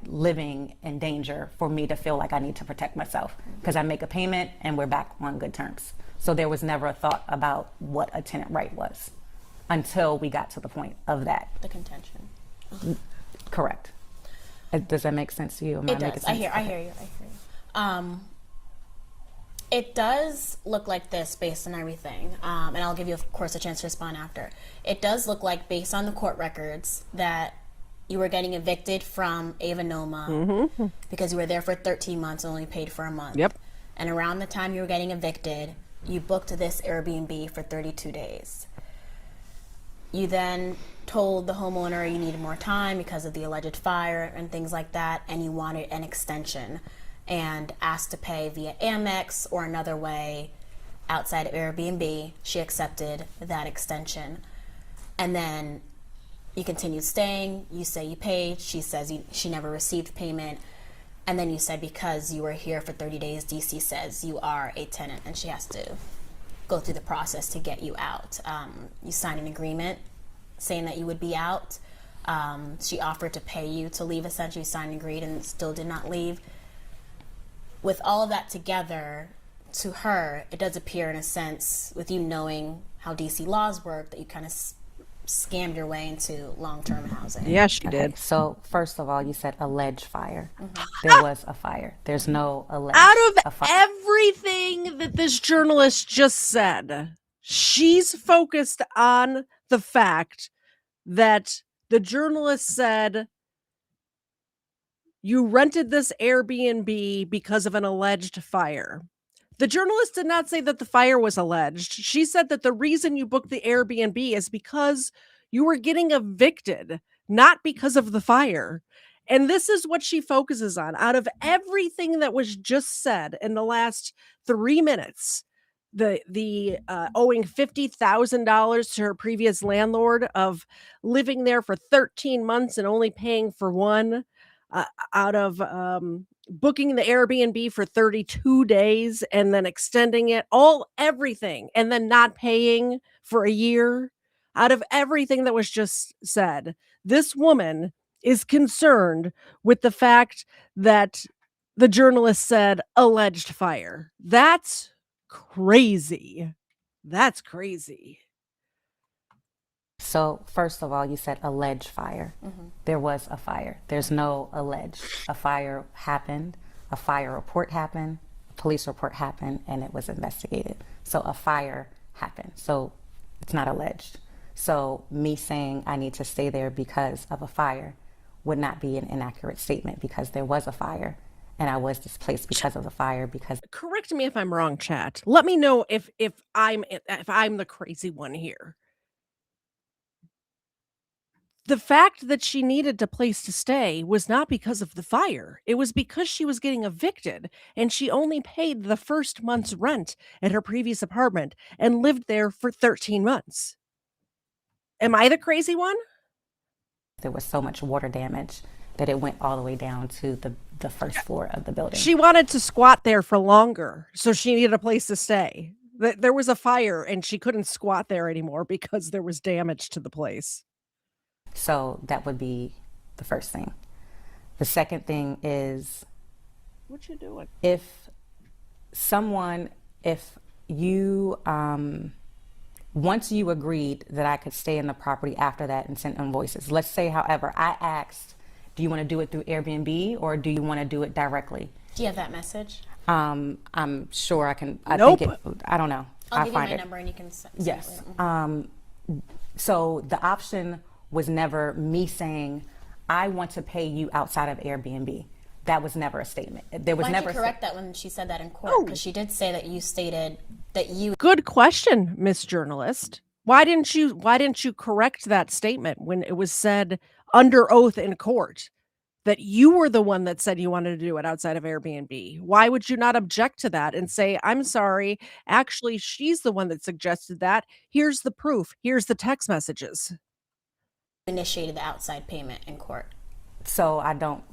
living in danger for me to feel like I need to protect myself, because I make a payment and we're back on good terms. So there was never a thought about what a tenant right was until we got to the point of that. the contention. Correct. Does that make sense to you? Am It making does. sense? I hear you. It does look like this based on everything, and I'll give you, of course, a chance to respond after. It does look like, based on the court records, that you were getting evicted from Ava Noma because you were there for 13 months and only paid for a month. Yep. And around the time you were getting evicted, you booked this Airbnb for 32 days. You then told the homeowner you needed more time because of the alleged fire and things like that, and you wanted an extension and asked to pay via Amex or another way outside of Airbnb. She accepted that extension. And then you continued staying. You say you paid. She says she never received payment. And then you said because you were here for 30 days, DC says you are a tenant and she has to go through the process to get you out. You signed an agreement saying that you would be out. She offered to pay you to leave, essentially. You signed and agreed and still did not leave. With all of that together, to her, it does appear in a sense, with you knowing how DC laws work, that you kind of scammed your way into long-term housing. Yeah, she did. So first of all, you said alleged fire. There was a fire. There's no alleged. Out a of fire. everything that this journalist just said, she's focused on the fact that the journalist said You rented this Airbnb because of an alleged fire. The journalist did not say that the fire was alleged. She said that the reason you booked the Airbnb is because you were getting evicted, not because of the fire. And this is what she focuses on. Out of everything that was just said in the last 3 minutes, the owing $50,000 to her previous landlord, of living there for 13 months and only paying for one, out of booking the Airbnb for 32 days and then extending it, everything, and then not paying for a year. Out of everything that was just said, this woman is concerned with the fact that the journalist said alleged fire. That's crazy. That's crazy. So, first of all, you said alleged fire. There was a fire. There's no alleged. A fire happened, a fire report happened, a police report happened, and it was investigated. So, a fire happened. So, it's not alleged. So, me saying I need to stay there because of a fire would not be an inaccurate statement, because there was a fire and I was displaced because of the fire. Because Correct me if I'm wrong, chat. Let me know if I'm the crazy one here. The fact that she needed a place to stay was not because of the fire. It was because she was getting evicted and she only paid the first month's rent at her previous apartment and lived there for 13 months. Am I the crazy one? there was so much water damage that it went all the way down to the first floor of the building. She wanted to squat there for longer, so she needed a place to stay. There was a fire and she couldn't squat there anymore because there was damage to the place. So that would be the first thing. The second thing is, what you doing? If you, once you agreed that I could stay in the property after that and send invoices, let's say, however, I asked, do you want to do it through Airbnb or do you want to do it directly? Do you have that message? I'm sure I can. I Nope. I don't know. I'll give you find my it. number and you can send Yes. it later. So the option was never me saying, I want to pay you outside of Airbnb. That was never a statement. There was Why never did you correct that when she said that in court? Oh. Because she did say that you stated that you. Good question, Miss Journalist. Why didn't you correct that statement when it was said under oath in court that you were the one that said you wanted to do it outside of Airbnb? Why would you not object to that and say, I'm sorry, actually, she's the one that suggested that. Here's the proof. Here's the text messages. Initiated the outside payment in court. So I don't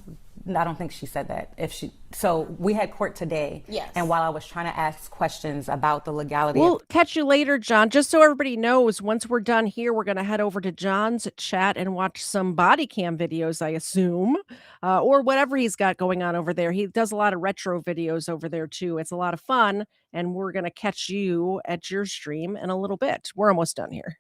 think she said that. So we had court today. Yes. And while I was trying to ask questions about the legality We'll catch you later, John. Just so everybody knows, once we're done here, we're going to head over to John's chat and watch some body cam videos, I assume, or whatever he's got going on over there. He does a lot of retro videos over there, too. It's a lot of fun, and we're going to catch you at your stream in a little bit. We're almost done here.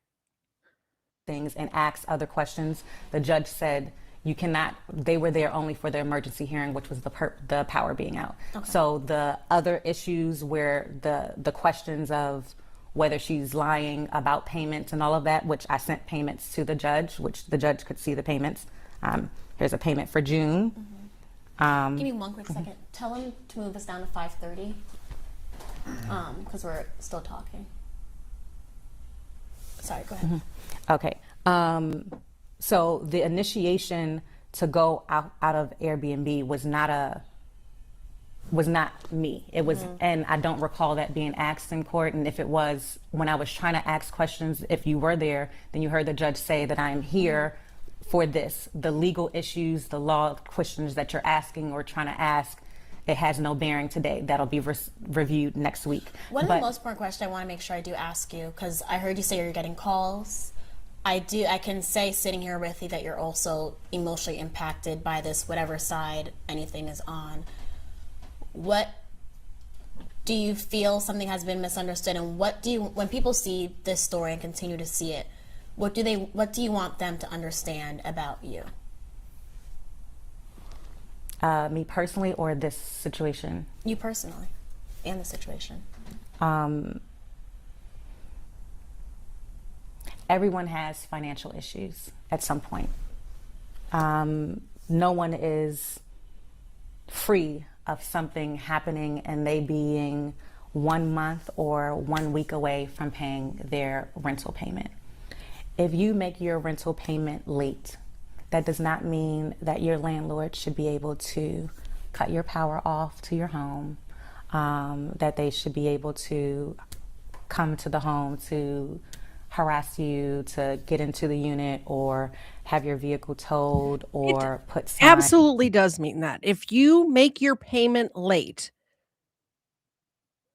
things and ask other questions, the judge said you cannot. They were there only for the emergency hearing, which was the power being out. Okay. So the other issues where the questions of whether she's lying about payments and all of that, which I sent payments to the judge, which the judge could see the payments. Here's a payment for June. Mm-hmm. Give me one quick second. Tell him to move us down to 5:30 because we're still talking. Sorry, go ahead. Mm-hmm. Okay. So the initiation to go out of Airbnb was not me. It was, and I don't recall that being asked in court. And if it was, when I was trying to ask questions, if you were there, then you heard the judge say that I am here for this. The legal issues, the law questions that you're asking or trying to ask, it has no bearing today. That'll be reviewed next week. One of the most important questions I want to make sure I do ask you, because I heard you say you're getting calls. I can say sitting here with you that you're also emotionally impacted by this, whatever side anything is on. What do you feel something has been misunderstood, and when people see this story and continue to see it, what do you want them to understand about you? Me personally, or this situation? You personally, and the situation. Everyone has financial issues at some point. No one is free of something happening and they being 1 month or 1 week away from paying their rental payment. If you make your rental payment late, that does not mean that your landlord should be able to cut your power off to your home, that they should be able to come to the home to harass you, to get into the unit, or have your vehicle towed, or put signs. Absolutely does mean that. If you make your payment late,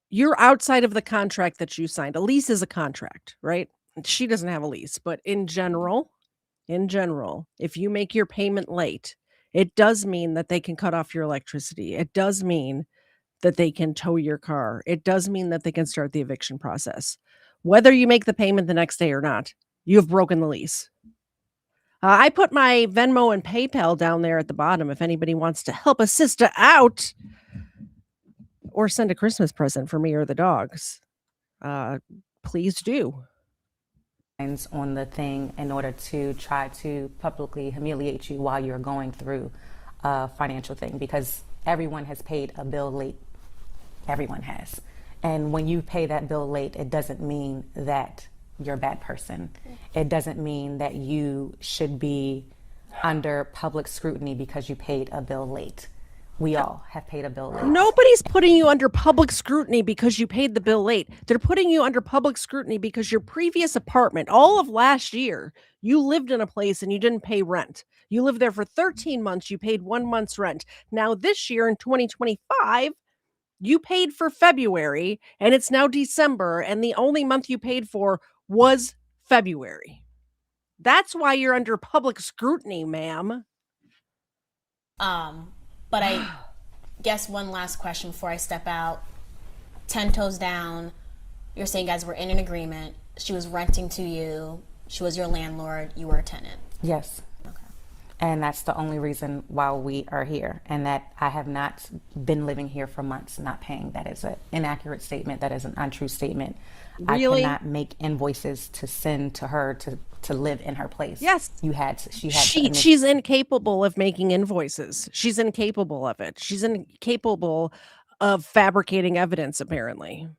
you're outside of the contract that you signed. A lease is a contract, right? She doesn't have a lease, but in general, if you make your payment late, it does mean that they can cut off your electricity. It does mean that they can tow your car. It does mean that they can start the eviction process. Whether you make the payment the next day or not, you have broken the lease. I put my Venmo and PayPal down there at the bottom if anybody wants to help a sister out or send a Christmas present for me or the dogs. Please do. On the thing in order to try to publicly humiliate you while you're going through a financial thing, because everyone has paid a bill late. Everyone has. And when you pay that bill late, it doesn't mean that you're a bad person. It doesn't mean that you should be under public scrutiny because you paid a bill late. We all have paid a bill late. Nobody's putting you under public scrutiny because you paid the bill late. They're putting you under public scrutiny because your previous apartment, all of last year, you lived in a place and you didn't pay rent. You lived there for 13 months. You paid 1 month's rent. Now this year in 2025, you paid for February and it's now December, and the only month you paid for was February. That's why you're under public scrutiny, ma'am. But I guess one last question before I step out. 10 toes down, you're saying guys were in an agreement. She was renting to you. She was your landlord. You were a tenant. Yes. Okay. And that's the only reason why we are here, and that I have not been living here for months not paying. That is an inaccurate statement. That is an untrue statement. Really? I cannot make invoices to send to her to live in her place. Yes. She's incapable of making invoices. She's incapable of it. She's incapable of fabricating evidence, apparently.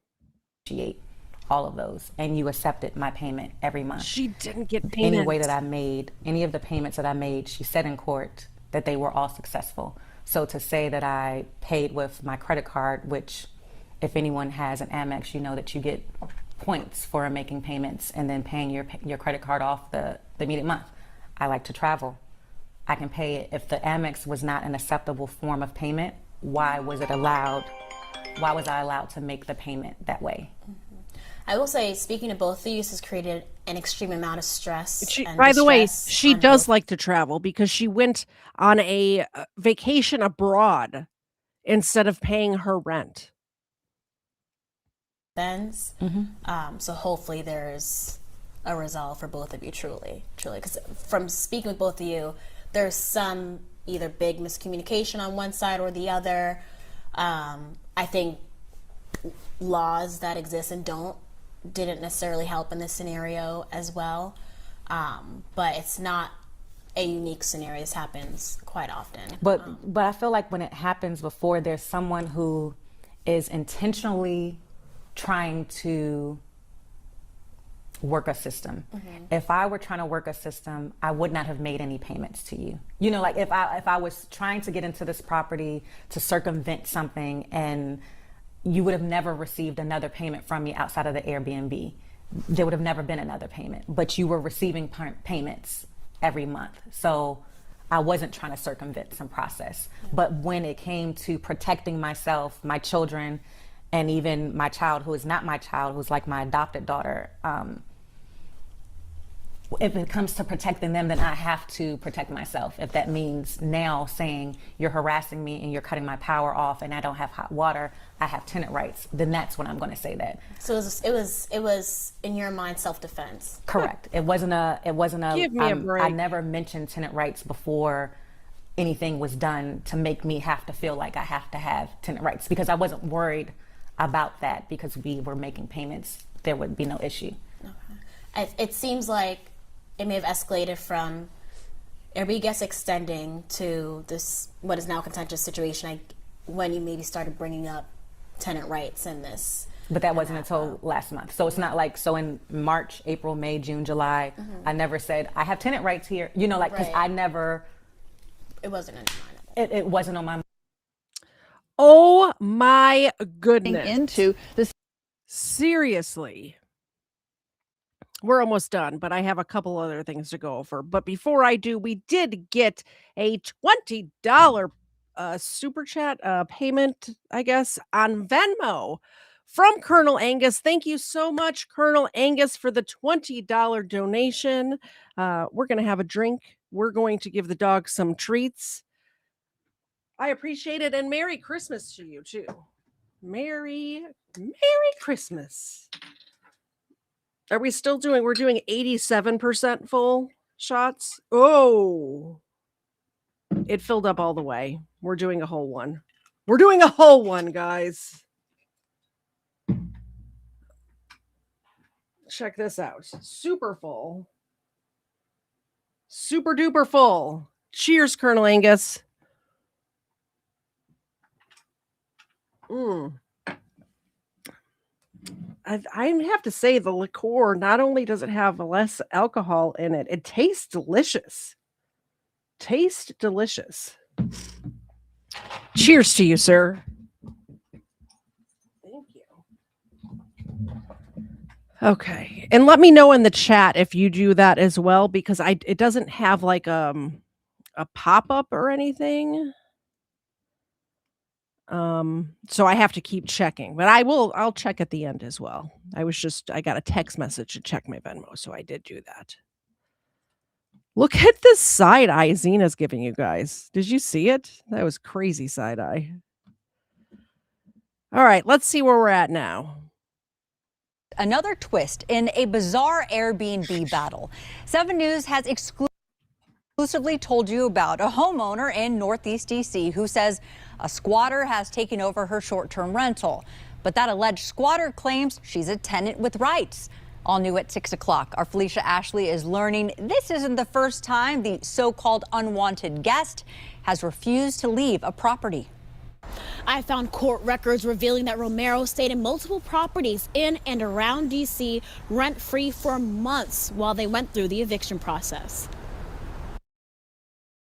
All of those, and you accepted my payment every month. She didn't get payment. Any way that I made, any of the payments that I made, she said in court that they were all successful. So to say that I paid with my credit card, which if anyone has an Amex, you know that you get points for making payments and then paying your credit card off the immediate month. I like to travel. I can pay it. If the Amex was not an acceptable form of payment, why was I allowed to make the payment that way? I will say, speaking to both of you, this has created an extreme amount of stress. By the way, she does like to travel because she went on a vacation abroad instead of paying her rent. So hopefully there's a resolve for both of you, truly. Because from speaking with both of you, there's some either big miscommunication on one side or the other. I think laws that exist and didn't necessarily help in this scenario as well. But it's not a unique scenario. This happens quite often. But I feel like when it happens before, there's someone who is intentionally trying to work a system. If I were trying to work a system, I would not have made any payments to you. You know, like if I was trying to get into this property to circumvent something, and you would have never received another payment from me outside of the Airbnb. There would have never been another payment, but you were receiving payments every month. So I wasn't trying to circumvent some process. But when it came to protecting myself, my children, and even my child, who is not my child, who's like my adopted daughter, if it comes to protecting them, then I have to protect myself. If that means now saying you're harassing me and you're cutting my power off and I don't have hot water, I have tenant rights, then that's when I'm going to say that. So it was in your mind self-defense. Correct. It wasn't a. Give me a break. I never mentioned tenant rights before anything was done to make me have to feel like I have to have tenant rights, because I wasn't worried about that, because we were making payments. There would be no issue. Okay. It seems like it may have escalated from Airbnb gets extending to this, what is now a contentious situation, when you maybe started bringing up tenant rights in this. But that wasn't until last month. So it's not like, so in March, April, May, June, July, I never said, I have tenant rights here. You know, like, because I never. It wasn't on your mind. It wasn't on my mind. Oh my goodness. Into this. Seriously. We're almost done, but I have a couple other things to go over. But before I do, we did get a $20 super chat payment, I guess, on Venmo from Colonel Angus. Thank you so much, Colonel Angus, for the $20 donation. We're going to have a drink. We're going to give the dog some treats. I appreciate it. And Merry Christmas to you, too. Merry Christmas. Are we still doing, we're doing 87% full shots? Oh, it filled up all the way. We're doing a whole one. We're doing a whole one, guys. Check this out. Super full. Super duper full. Cheers, Colonel Angus. I have to say the liqueur, not only does it have less alcohol in it, it tastes delicious. Tastes delicious. Cheers to you, sir. Thank you. Okay. And let me know in the chat if you do that as well, because it doesn't have like a pop-up or anything. So I have to keep checking, but I'll check at the end as well. I got a text message to check my Venmo, so I did do that. Look at this side eye Zena's giving you guys. Did you see it? That was crazy side eye. All right, let's see where we're at now. Another twist in a bizarre Airbnb battle. 7 News has exclusively told you about a homeowner in Northeast DC who says a squatter has taken over her short-term rental. But that alleged squatter claims she's a tenant with rights. All new at 6 o'clock. Our Felicia Ashley is learning this isn't the first time the so-called unwanted guest has refused to leave a property. I found court records revealing that Romero stayed in multiple properties in and around DC rent-free for months while they went through the eviction process.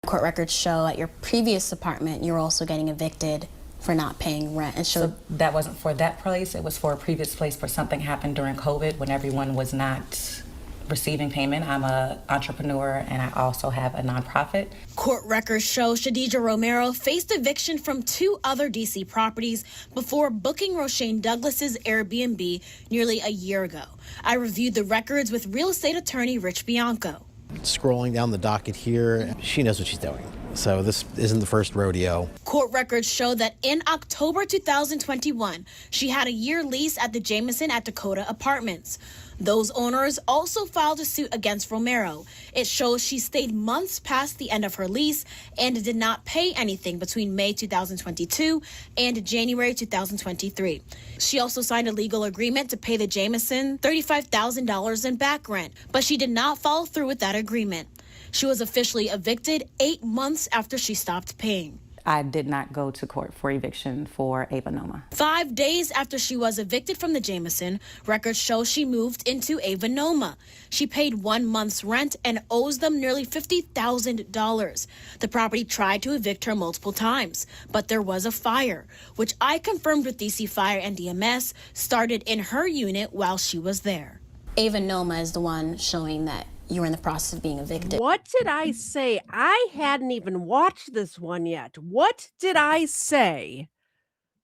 Court records show at your previous apartment you were also getting evicted for not paying rent. And So that wasn't for that place. It was for a previous place where something happened during COVID when everyone was not receiving payment. I'm an entrepreneur and I also have a nonprofit. Court records show Shadija Romero faced eviction from 2 other DC properties before booking Roshane Douglas's Airbnb nearly a year ago. I reviewed the records with real estate attorney Rich Bianco. Scrolling down the docket here, she knows what she's doing. So this isn't the first rodeo. Court records show that in October 2021, she had a year lease at the Jameson at Dakota Apartments. Those owners also filed a suit against Romero. It shows she stayed months past the end of her lease and did not pay anything between May 2022 and January 2023. She also signed a legal agreement to pay the Jameson $35,000 in back rent, but she did not follow through with that agreement. She was officially evicted 8 months after she stopped paying. I did not go to court for eviction for Ava Noma. 5 days after she was evicted from the Jameson, records show she moved into Ava Noma. She paid 1 month's rent and owes them nearly $50,000. The property tried to evict her multiple times, but there was a fire, which I confirmed with DC Fire and EMS started in her unit while she was there. Ava Noma is the one showing that you were in the process of being evicted. What did I say? I hadn't even watched this one yet. What did I say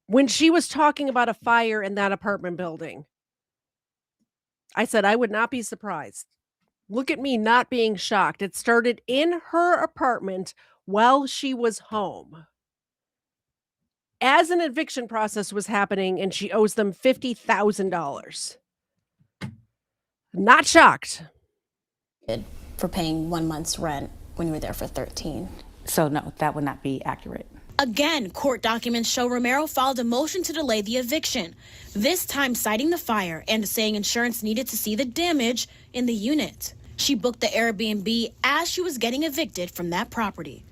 when she was talking about a fire in that apartment building? I said I would not be surprised. Look at me not being shocked. It started in her apartment while she was home, as an eviction process was happening, and she owes them $50,000. Not shocked. For paying 1 month's rent when you were there for 13. So no, that would not be accurate. Again, court documents show Romero filed a motion to delay the eviction, this time citing the fire and saying insurance needed to see the damage in the unit. She booked the Airbnb as she was getting evicted from that property.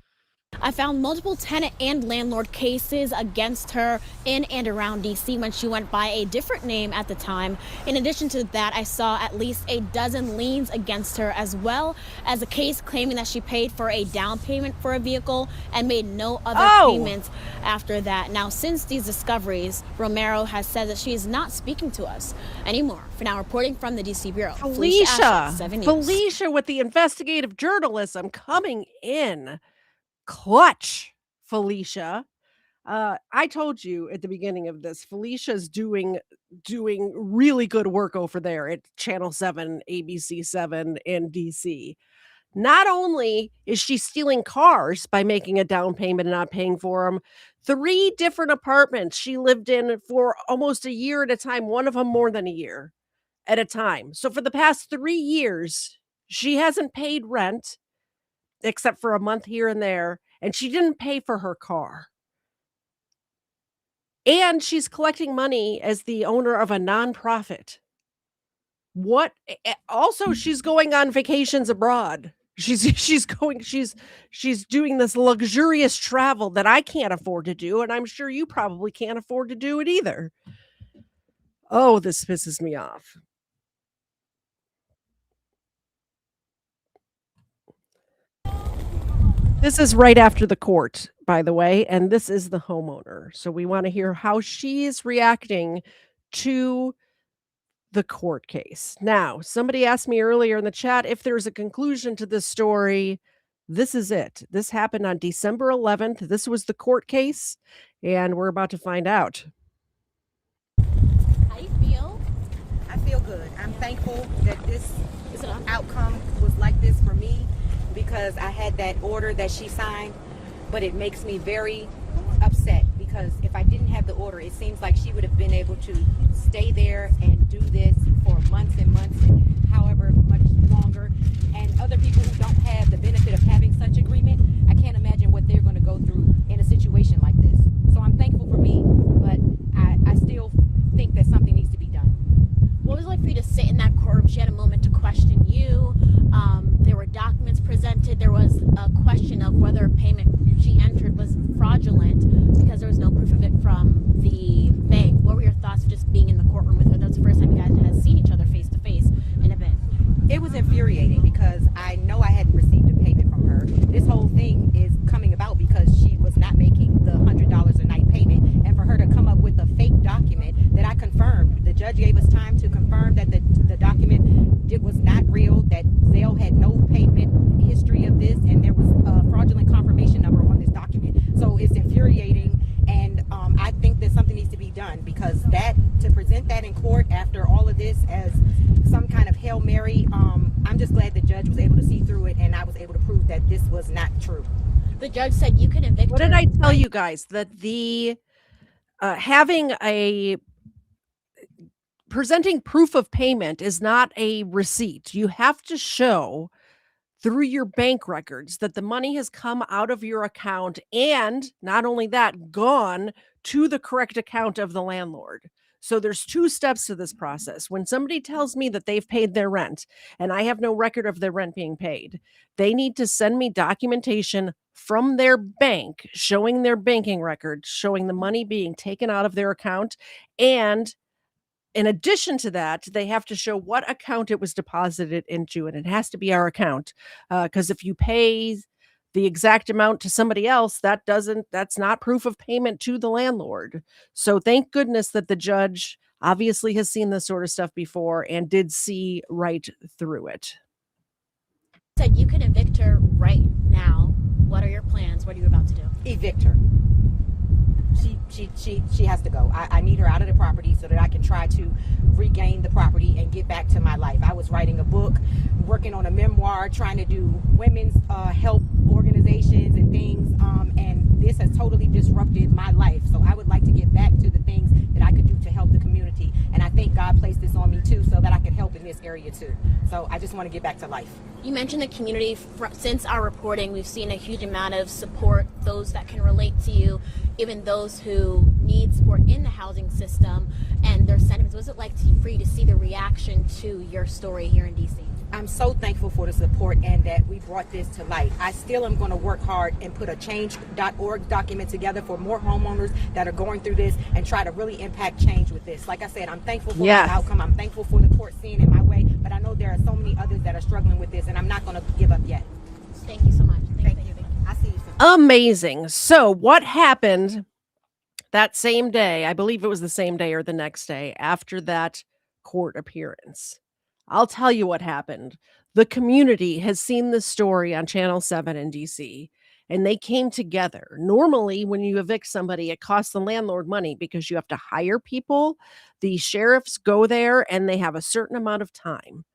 I found multiple tenant and landlord cases against her in and around D.C. when she went by a different name at the time. In addition to that, I saw at least a dozen liens against her, as well as a case claiming that she paid for a down payment for a vehicle and made no other payments after that. Now, since these discoveries, Romero has said that she is not speaking to us anymore. For now, reporting from the D.C. Bureau, Felicia, 7 News. Felicia with the investigative journalism coming in. Clutch, Felicia. I told you at the beginning of this, Felicia's doing really good work over there at Channel 7, ABC 7 in DC. Not only is she stealing cars by making a down payment and not paying for them, 3 different apartments she lived in for almost a year at a time, one of them more than a year at a time. So for the past 3 years, she hasn't paid rent except for a month here and there, and she didn't pay for her car. And she's collecting money as the owner of a nonprofit. Also, she's going on vacations abroad. She's doing this luxurious travel that I can't afford to do, and I'm sure you probably can't afford to do it either. Oh, this pisses me off. This is right after the court, by the way, and this is the homeowner. So we want to hear how she is reacting to the court case. Now, somebody asked me earlier in the chat if there's a conclusion to this story. This is it. This happened on December 11th. This was the court case, and we're about to find out. How do you feel? I feel good. I'm thankful that this outcome was like this for me, because I had that order that she signed, but it makes me very upset because if I didn't have the order, it seems like she would have been able to stay there and do this for months and months and however much longer. And other people who don't have the benefit of having such agreement, I can't imagine what they're going to go through in a situation like this. So I'm thankful for me, but I still think that something needs to be done. What was it like for you to sit in that courtroom? She had a moment to question you. There were documents presented. There was a question of whether a payment she entered was fraudulent because there was no proof of it from the bank. What were your thoughts of just being in the courtroom with her? That was the first time you guys had seen each other face to face in a bit. It was infuriating because I know I hadn't received a payment from her. This whole thing is coming about because she was not making the $100 a night payment, and for her to come up with a fake document that I confirmed. The judge gave us time to confirm that the document was not real, that Zelle had no payment history of this, and there was a fraudulent confirmation number on this document. So it's infuriating, and I think that something needs to be done, because to present that in court after all of this as some kind of Hail Mary, I'm just glad the judge was able to see through it, and I was able to prove that this was not true. The judge said you can evict her. What did I tell you guys? That the presenting proof of payment is not a receipt. You have to show through your bank records that the money has come out of your account, and not only that, gone to the correct account of the landlord. So there's 2 steps to this process. When somebody tells me that they've paid their rent and I have no record of their rent being paid, they need to send me documentation from their bank showing their banking record, showing the money being taken out of their account. And in addition to that, they have to show what account it was deposited into, and it has to be our account. Because if you pay the exact amount to somebody else, that's not proof of payment to the landlord. So thank goodness that the judge obviously has seen this sort of stuff before and did see right through it. Said you can evict her right now. What are your plans? What are you about to do? Evict her. She has to go. I need her out of the property so that I can try to regain the property and get back to my life. I was writing a book, working on a memoir, trying to do women's help organizations and things, and this has totally disrupted my life. So I would like to get back to the things that I could do to help the community, and I think God placed this on me too so that I can help in this area too. So I just want to get back to life. You mentioned the community. Since our reporting, we've seen a huge amount of support, those that can relate to you, even those who need support in the housing system and their sentiments. What was it like for you to see the reaction to your story here in DC? I'm so thankful for the support and that we brought this to light. I still am going to work hard and put a change.org document together for more homeowners that are going through this and try to really impact change with this. Like I said, I'm thankful for the outcome. I'm thankful for the court seeing it my way, but I know there are so many others that are struggling with this, and I'm not going to give up yet. Thank you so much. Thank you. I see you soon. Amazing. So what happened that same day? I believe it was the same day or the next day after that court appearance. I'll tell you what happened. The community has seen this story on Channel 7 in DC, and they came together. Normally, when you evict somebody, it costs the landlord money because you have to hire people. The sheriffs go there, and they have a certain amount of time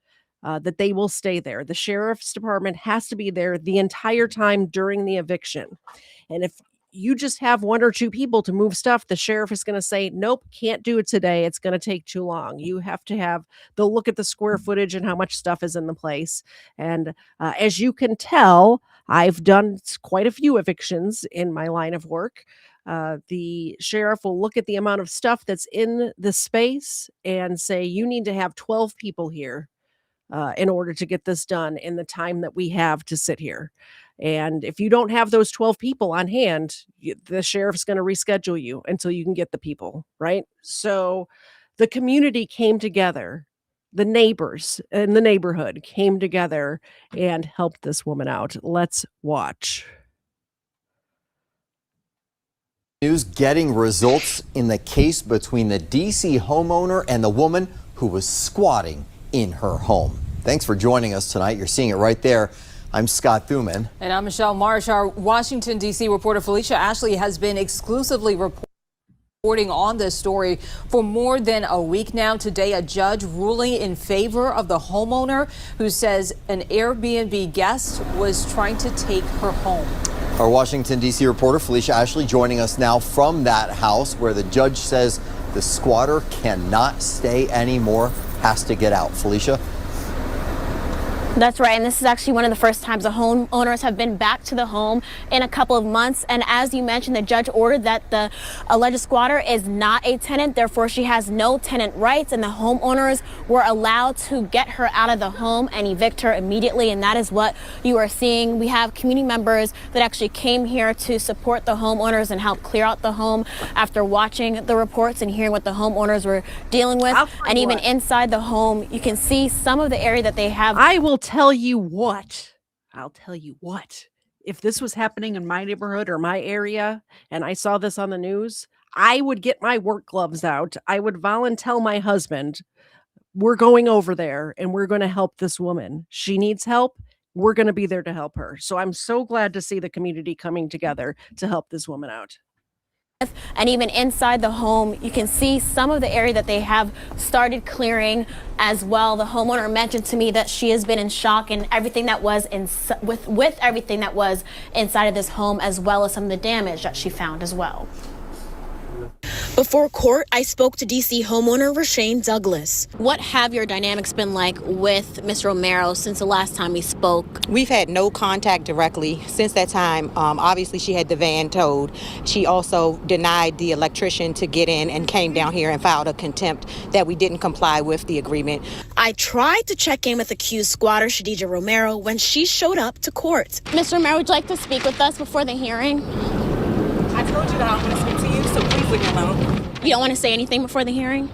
that they will stay there. The sheriff's department has to be there the entire time during the eviction. And if you just have one or two people to move stuff, the sheriff is going to say, nope, can't do it today. It's going to take too long. You have to have, they'll look at the square footage and how much stuff is in the place. And as you can tell, I've done quite a few evictions in my line of work. The sheriff will look at the amount of stuff that's in the space and say, you need to have 12 people here in order to get this done in the time that we have to sit here. And if you don't have those 12 people on hand, the sheriff's going to reschedule you until you can get the people, right? So the community came together. The neighbors in the neighborhood came together and helped this woman out. Let's watch. News getting results in the case between the DC homeowner and the woman who was squatting in her home. Thanks for joining us tonight. You're seeing it right there. I'm Scott Thuman. And I'm Michelle Marsh. Our Washington, D.C. reporter Felicia Ashley has been exclusively reporting on this story for more than a week now. Today, a judge ruling in favor of the homeowner who says an Airbnb guest was trying to take her home. Our Washington, D.C. reporter Felicia Ashley joining us now from that house where the judge says the squatter cannot stay anymore, has to get out. Felicia? That's right, and this is actually one of the first times the homeowners have been back to the home in a couple of months. And as you mentioned, the judge ordered that the alleged squatter is not a tenant, therefore she has no tenant rights, and the homeowners were allowed to get her out of the home and evict her immediately. And that is what you are seeing. We have community members that actually came here to support the homeowners and help clear out the home after watching the reports and hearing what the homeowners were dealing with. And even inside the home, you can see some of the area that they have. I'll tell you what, if this was happening in my neighborhood or my area and I saw this on the news, I would get my work gloves out. I would volunteer my husband, we're going over there and we're going to help this woman. She needs help. We're going to be there to help her. So I'm so glad to see the community coming together to help this woman out. And even inside the home, you can see some of the area that they have started clearing as well. The homeowner mentioned to me that she has been in shock and everything that was with everything that was inside of this home, as well as some of the damage that she found as well. Before court, I spoke to DC homeowner Rashane Douglas. What have your dynamics been like with Ms. Romero since the last time we spoke? We've had no contact directly since that time. Obviously, she had the van towed. She also denied the electrician to get in and came down here and filed a contempt that we didn't comply with the agreement. I tried to check in with accused squatter Shadija Romero when she showed up to court. Ms. Romero, would you like to speak with us before the hearing? I told you that I don't want to speak to you, so please leave me alone. You don't want to say anything before the hearing?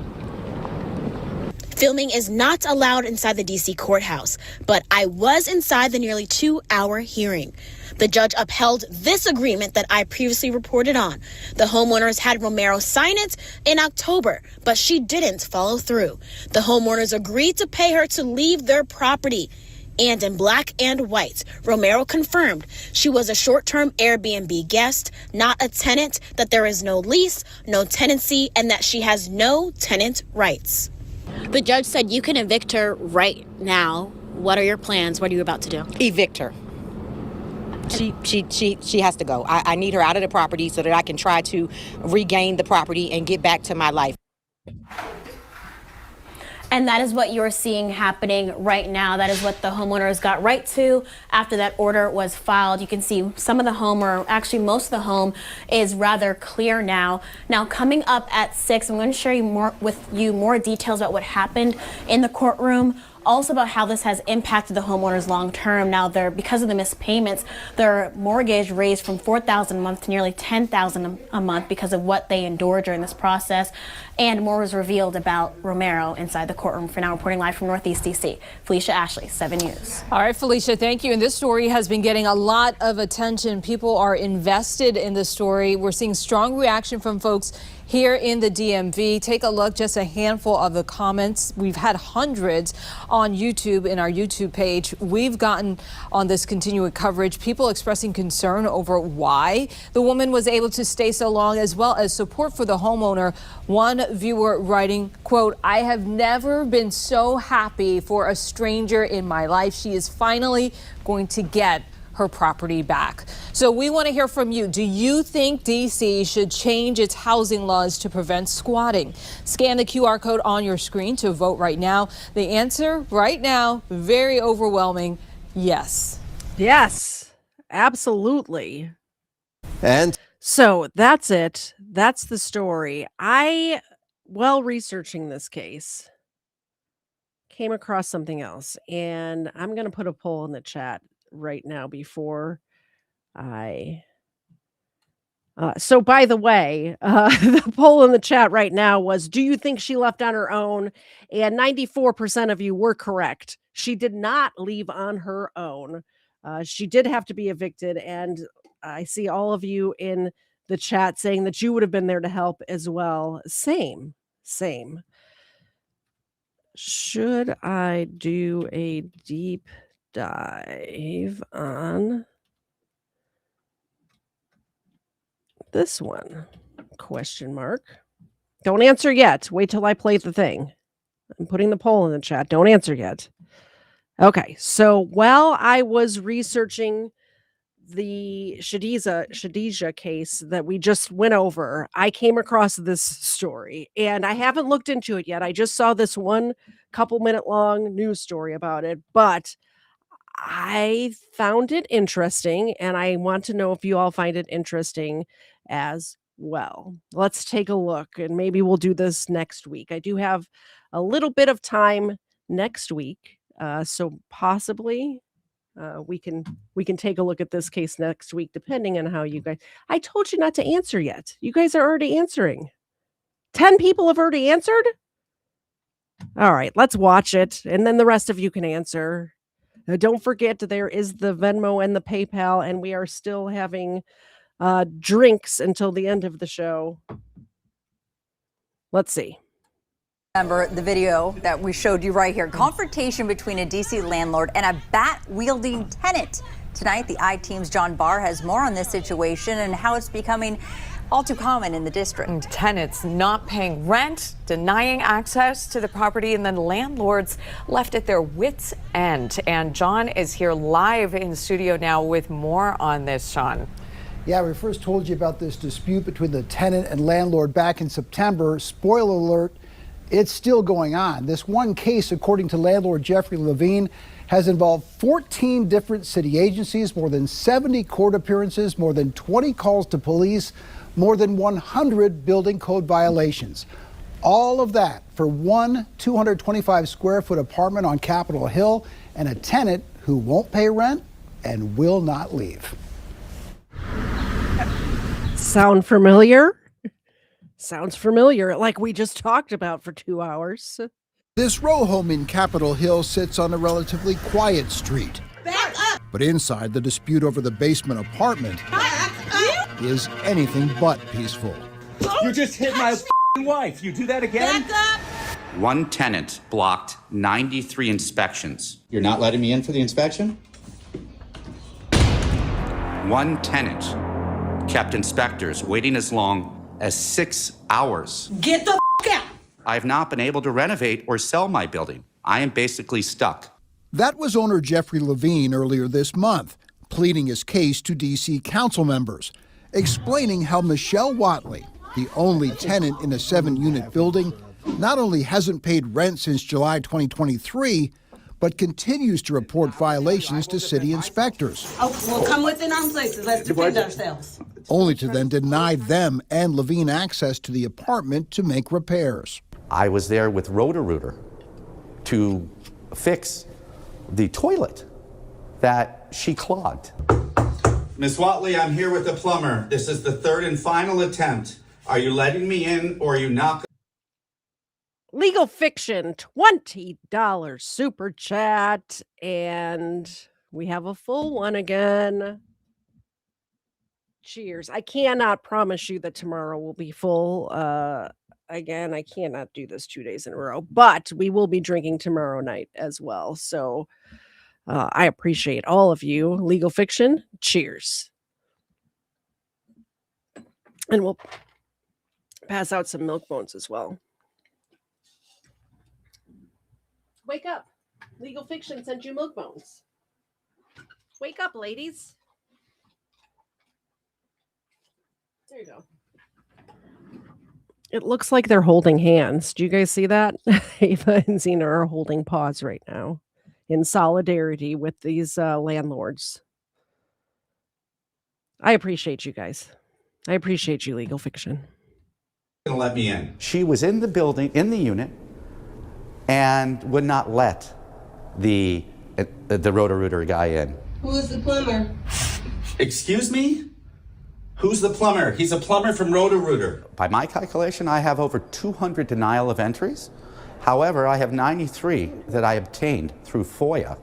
Filming is not allowed inside the DC courthouse, but I was inside the nearly 2-hour hearing. The judge upheld this agreement that I previously reported on. The homeowners had Romero sign it in October, but she didn't follow through. The homeowners agreed to pay her to leave their property. And in black and white, Romero confirmed she was a short-term Airbnb guest, not a tenant, that there is no lease, no tenancy, and that she has no tenant rights. The judge said you can evict her right now. What are your plans? What are you about to do? Evict her. She has to go. I need her out of the property so that I can try to regain the property and get back to my life. And that is what you're seeing happening right now. That is what the homeowners got right to after that order was filed. You can see some of the home, or actually most of the home, is rather clear now. Now, coming up at 6, I'm going to share more details about what happened in the courtroom also about how this has impacted the homeowners long term. Now, because of the missed payments, their mortgage raised from $4,000 a month to nearly $10,000 a month because of what they endured during this process. And more was revealed about Romero inside the courtroom. For now, reporting live from Northeast DC, Felicia Ashley, 7 News. All right, Felicia, thank you. And this story has been getting a lot of attention. People are invested in the story. We're seeing strong reaction from folks here in the DMV. Take a look, just a handful of the comments. We've had hundreds on YouTube, in our YouTube page. We've gotten on this continuing coverage, people expressing concern over why the woman was able to stay so long, as well as support for the homeowner. One viewer writing, quote, "I have never been so happy for a stranger in my life. She is finally going to get her property back." So we want to hear from you. Do you think DC should change its housing laws to prevent squatting? Scan the QR code on your screen to vote right now. The answer right now, very overwhelming, yes. Yes, absolutely. And so that's it. That's the story. While researching this case, came across something else, and I'm going to put a poll in the chat right now before I so by the way, the poll in the chat right now was, do you think she left on her own? And 94% of you were correct. She did not leave on her own. She did have to be evicted, and I see all of you in the chat saying that you would have been there to help as well. Same. Should I do a deep dive on this one? Question mark. Don't answer yet. Wait till I play the thing. I'm putting the poll in the chat. Don't answer yet. Okay, so while I was researching the Shadija case that we just went over, I came across this story, and I haven't looked into it yet. I just saw this one couple minute long news story about it, but I found it interesting, and I want to know if you all find it interesting as well. Let's take a look, and maybe we'll do this next week. I do have a little bit of time next week, so possibly we can take a look at this case next week, depending on how you guys. I told you not to answer yet. You guys are already answering. 10 people have already answered. All right, let's watch it, and then the rest of you can answer. Don't forget, there is the Venmo and the PayPal, and we are still having drinks until the end of the show. Let's see. Remember the video that we showed you right here. Confrontation between a DC landlord and a bat-wielding tenant. Tonight, the I-Team's John Barr has more on this situation and how it's becoming all too common in the district. Tenants not paying rent, denying access to the property, and then landlords left at their wits' end. And John is here live in the studio now with more on this, Sean. Yeah, we first told you about this dispute between the tenant and landlord back in September. Spoiler alert, it's still going on. This one case, according to landlord Jeffrey Levine, has involved 14 different city agencies, more than 70 court appearances, more than 20 calls to police, more than 100 building code violations. All of that for one 225 square foot apartment on Capitol Hill and a tenant who won't pay rent and will not leave. Sound familiar? Sounds familiar, like we just talked about for 2 hours. This row home in Capitol Hill sits on a relatively quiet street. Back up! But inside, the dispute over the basement apartment is anything but peaceful. You just hit my wife. You do that again? Back up! One tenant blocked 93 inspections. You're not letting me in for the inspection? One tenant kept inspectors waiting as long as 6 hours. Get the out! I have not been able to renovate or sell my building. I am basically stuck. That was owner Jeffrey Levine earlier this month, pleading his case to D.C. council members, explaining how Michelle Watley, the only tenant in a 7-unit building, not only hasn't paid rent since July 2023, but continues to report violations to city inspectors. Oh, well, come within arm's length. Let's defend ourselves. Only to then deny them and Levine access to the apartment to make repairs. I was there with Roto-Rooter to fix the toilet that she clogged. Miss Watley, I'm here with the plumber. This is the third and final attempt. Are you letting me in or are you not? Legal Fiction, $20 super chat. And we have a full one again. Cheers. I cannot promise you that tomorrow will be full. Again, I cannot do this 2 days in a row, but we will be drinking tomorrow night as well. So I appreciate all of you. Legal Fiction, cheers. And we'll pass out some milk bones as well. Wake up. Legal Fiction sent you milk bones. Wake up, ladies. There you go. It looks like they're holding hands. Do you guys see that? Ava and Zena are holding paws right now in solidarity with these landlords. I appreciate you guys. I appreciate you, Legal Fiction. Gonna let me in. She was in the building, in the unit, and would not let the Roto-Rooter guy in. Who is the plumber? Excuse me? Who's the plumber? He's a plumber from Roto-Rooter. By my calculation, I have over 200 denial of entries. However, I have 93 that I obtained through FOIA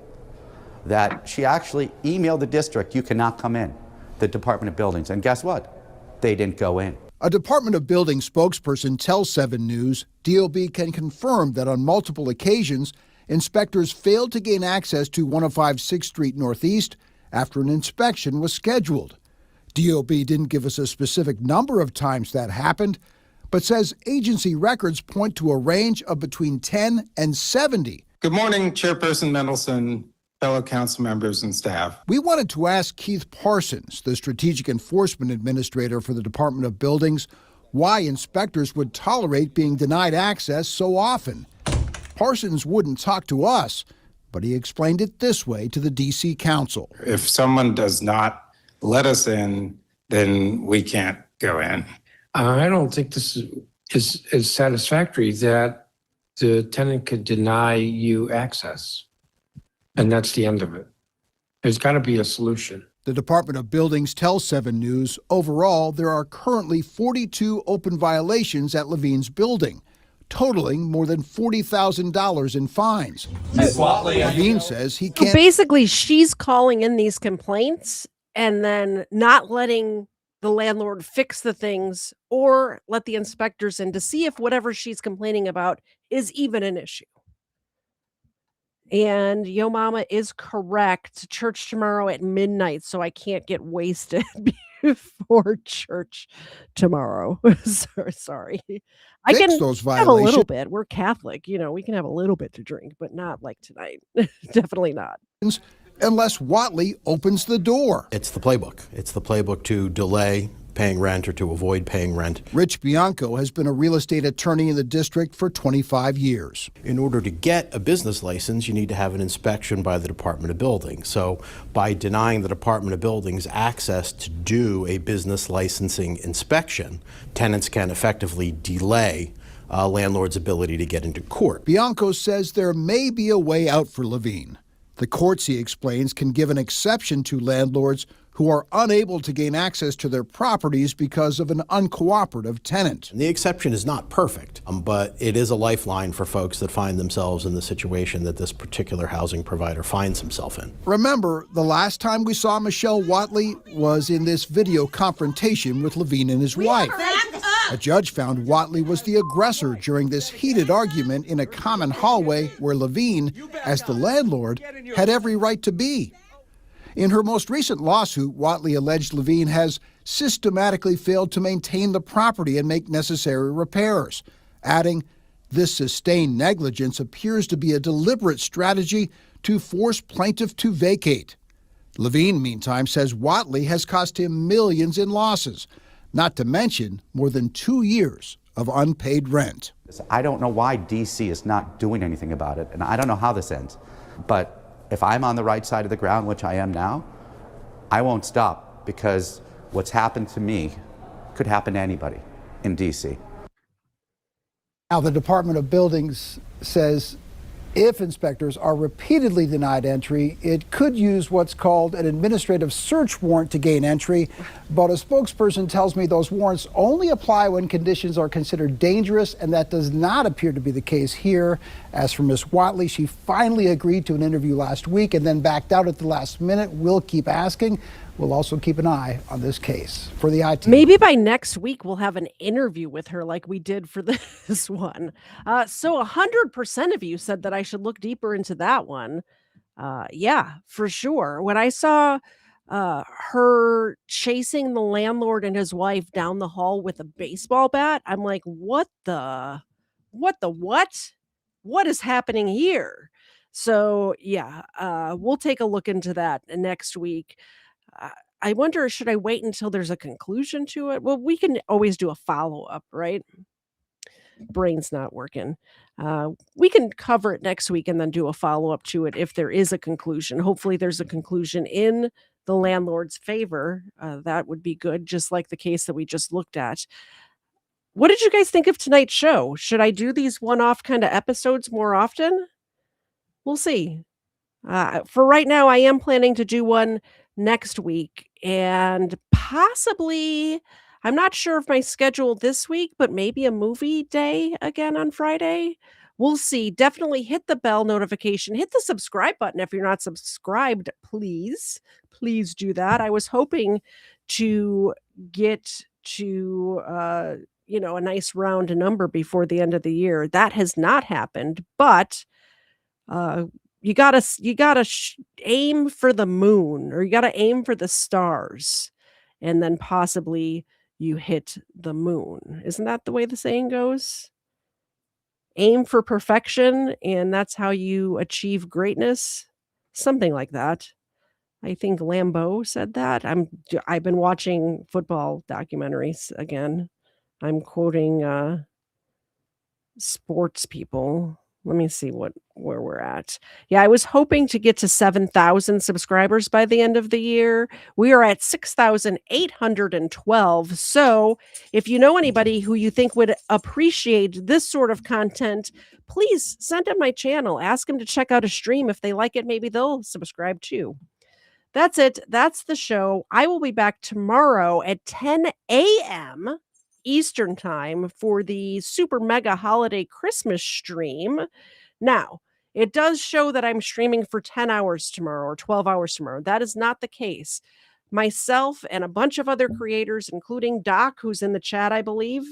that she actually emailed the district, you cannot come in, the Department of Buildings. And guess what? They didn't go in. A Department of Buildings spokesperson tells 7 News DOB can confirm that on multiple occasions, inspectors failed to gain access to 105 6th Street Northeast after an inspection was scheduled. DOB didn't give us a specific number of times that happened, but says agency records point to a range of between 10 and 70. Good morning, Chairperson Mendelson, fellow council members and staff. We wanted to ask Keith Parsons, the Strategic Enforcement Administrator for the Department of Buildings, why inspectors would tolerate being denied access so often. Parsons wouldn't talk to us, but he explained it this way to the D.C. Council. If someone does not let us in, then we can't go in. I don't think this is satisfactory that the tenant could deny you access. And that's the end of it. There's got to be a solution. The Department of Buildings tells 7 News overall there are currently 42 open violations at Levine's building, totaling more than $40,000 in fines. Ms. Watley, Levine says he So can't. basically, she's calling in these complaints and then not letting the landlord fix the things or let the inspectors in to see if whatever she's complaining about is even an issue. And Yo Mama is correct. Church tomorrow at midnight, so I can't get wasted before church tomorrow. Sorry. I Fix can those have a little violations. bit. We're Catholic, we can have a little bit to drink, but not like tonight. Definitely not. Unless Watley opens the door. It's the playbook. It's the playbook to delay paying rent or to avoid paying rent. Rich Bianco has been a real estate attorney in the district for 25 years. In order to get a business license, you need to have an inspection by the Department of Buildings. So by denying the Department of Buildings access to do a business licensing inspection, tenants can effectively delay landlord's ability to get into court. Bianco says there may be a way out for Levine. The courts, he explains, can give an exception to landlords who are unable to gain access to their properties because of an uncooperative tenant. And the exception is not perfect, but it is a lifeline for folks that find themselves in the situation that this particular housing provider finds himself in. Remember, the last time we saw Michelle Watley was in this video confrontation with Levine and his wife. A judge found Watley was the aggressor during this heated argument in a common hallway where Levine, as the landlord, had every right to be. In her most recent lawsuit, Watley alleged Levine has systematically failed to maintain the property and make necessary repairs, adding, "This sustained negligence appears to be a deliberate strategy to force plaintiff to vacate." Levine, meantime, says Watley has cost him millions in losses, not to mention more than 2 years of unpaid rent. I don't know why DC is not doing anything about it, and I don't know how this ends. But if I'm on the right side of the ground, which I am now, I won't stop, because what's happened to me could happen to anybody in DC. Now, the Department of Buildings says If inspectors are repeatedly denied entry, it could use what's called an administrative search warrant to gain entry. But a spokesperson tells me those warrants only apply when conditions are considered dangerous, and that does not appear to be the case here. As for Ms. Watley, she finally agreed to an interview last week and then backed out at the last minute. We'll keep asking. We'll also keep an eye on this case. For the IT. Maybe by next week we'll have an interview with her like we did for this one. So 100% of you said that I should look deeper into that one. Yeah, for sure. When I saw her chasing the landlord and his wife down the hall with a baseball bat, I'm like, what? What is happening here? So yeah, we'll take a look into that next week. I wonder, should I wait until there's a conclusion to it? Well, we can always do a follow-up, right? Brain's not working. We can cover it next week and then do a follow-up to it if there is a conclusion. Hopefully there's a conclusion in the landlord's favor. That would be good, just like the case that we just looked at. What did you guys think of tonight's show? Should I do these one-off kind of episodes more often? We'll see. For right now, I am planning to do one next week, and possibly, I'm not sure of my schedule this week, but maybe a movie day again on Friday. We'll see. Definitely hit the bell notification, hit the subscribe button if you're not subscribed, please. Please do that. I was hoping to get to a nice round number before the end of the year. That has not happened, but you gotta aim for the moon, or you gotta aim for the stars, and then possibly you hit the moon. Isn't that the way the saying goes? Aim for perfection, and that's how you achieve greatness. Something like that. I think Lambeau said that. I've been watching football documentaries again. I'm quoting sports people. Let me see where we're at. Yeah, I was hoping to get to 7,000 subscribers by the end of the year. We are at 6,812. So if you know anybody who you think would appreciate this sort of content, please send them my channel. Ask them to check out a stream. If they like it, maybe they'll subscribe too. That's it. That's the show. I will be back tomorrow at 10 a.m. Eastern time for the super mega holiday Christmas stream. Now, it does show that I'm streaming for 10 hours tomorrow or 12 hours tomorrow. That is not the case. Myself and a bunch of other creators, including Doc, who's in the chat, I believe,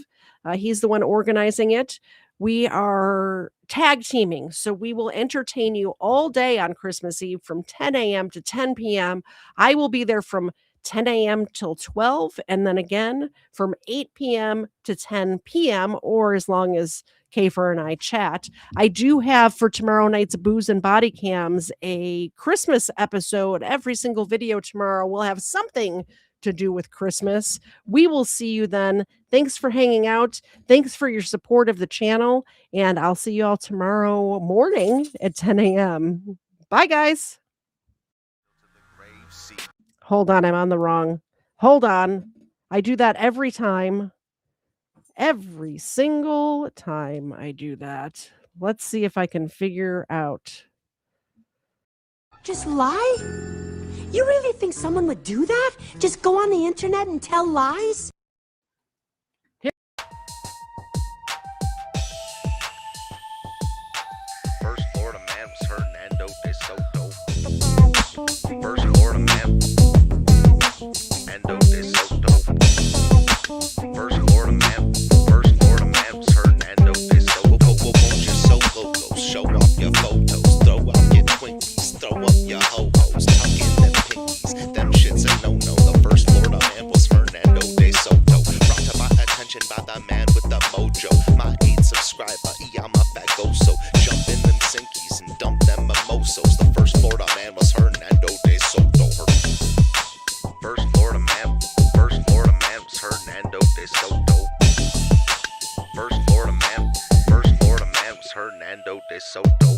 he's the one organizing it. We are tag teaming, so we will entertain you all day on Christmas Eve from 10 a.m. to 10 p.m. I will be there from 10 a.m. till 12, and then again from 8 p.m. to 10 p.m., or as long as Kafer and I chat. I do have for tomorrow night's Booze and Body Cams a Christmas episode. Every single video tomorrow will have something to do with Christmas. We will see you then. Thanks for hanging out. Thanks for your support of the channel, and I'll see you all tomorrow morning at 10 a.m. Bye, guys. Hold on, I'm on the wrong. Hold on. I do that every time. Every single time I do that. Let's see if I can figure out. Just lie? You really think someone would do that? Just go on the internet and tell lies? First Florida man was Hernando de Soto. First Florida man, Hernando de Soto. First Florida man was Hernando de Soto. Won't you so loco? Show off your photos, throw out your Twinkies, throw up your ho-hos, tuck in them pinkies. Them shits a no-no. The first Florida man was Hernando de Soto. Brought to my attention by the man with the mojo. My 8th subscriber, I'm a fagoso. Jump in them sinkies and dump them mimosos. The first Florida man was Hernando de Soto. First Florida man was Hernando de Soto. First Florida man was Hernando de Soto.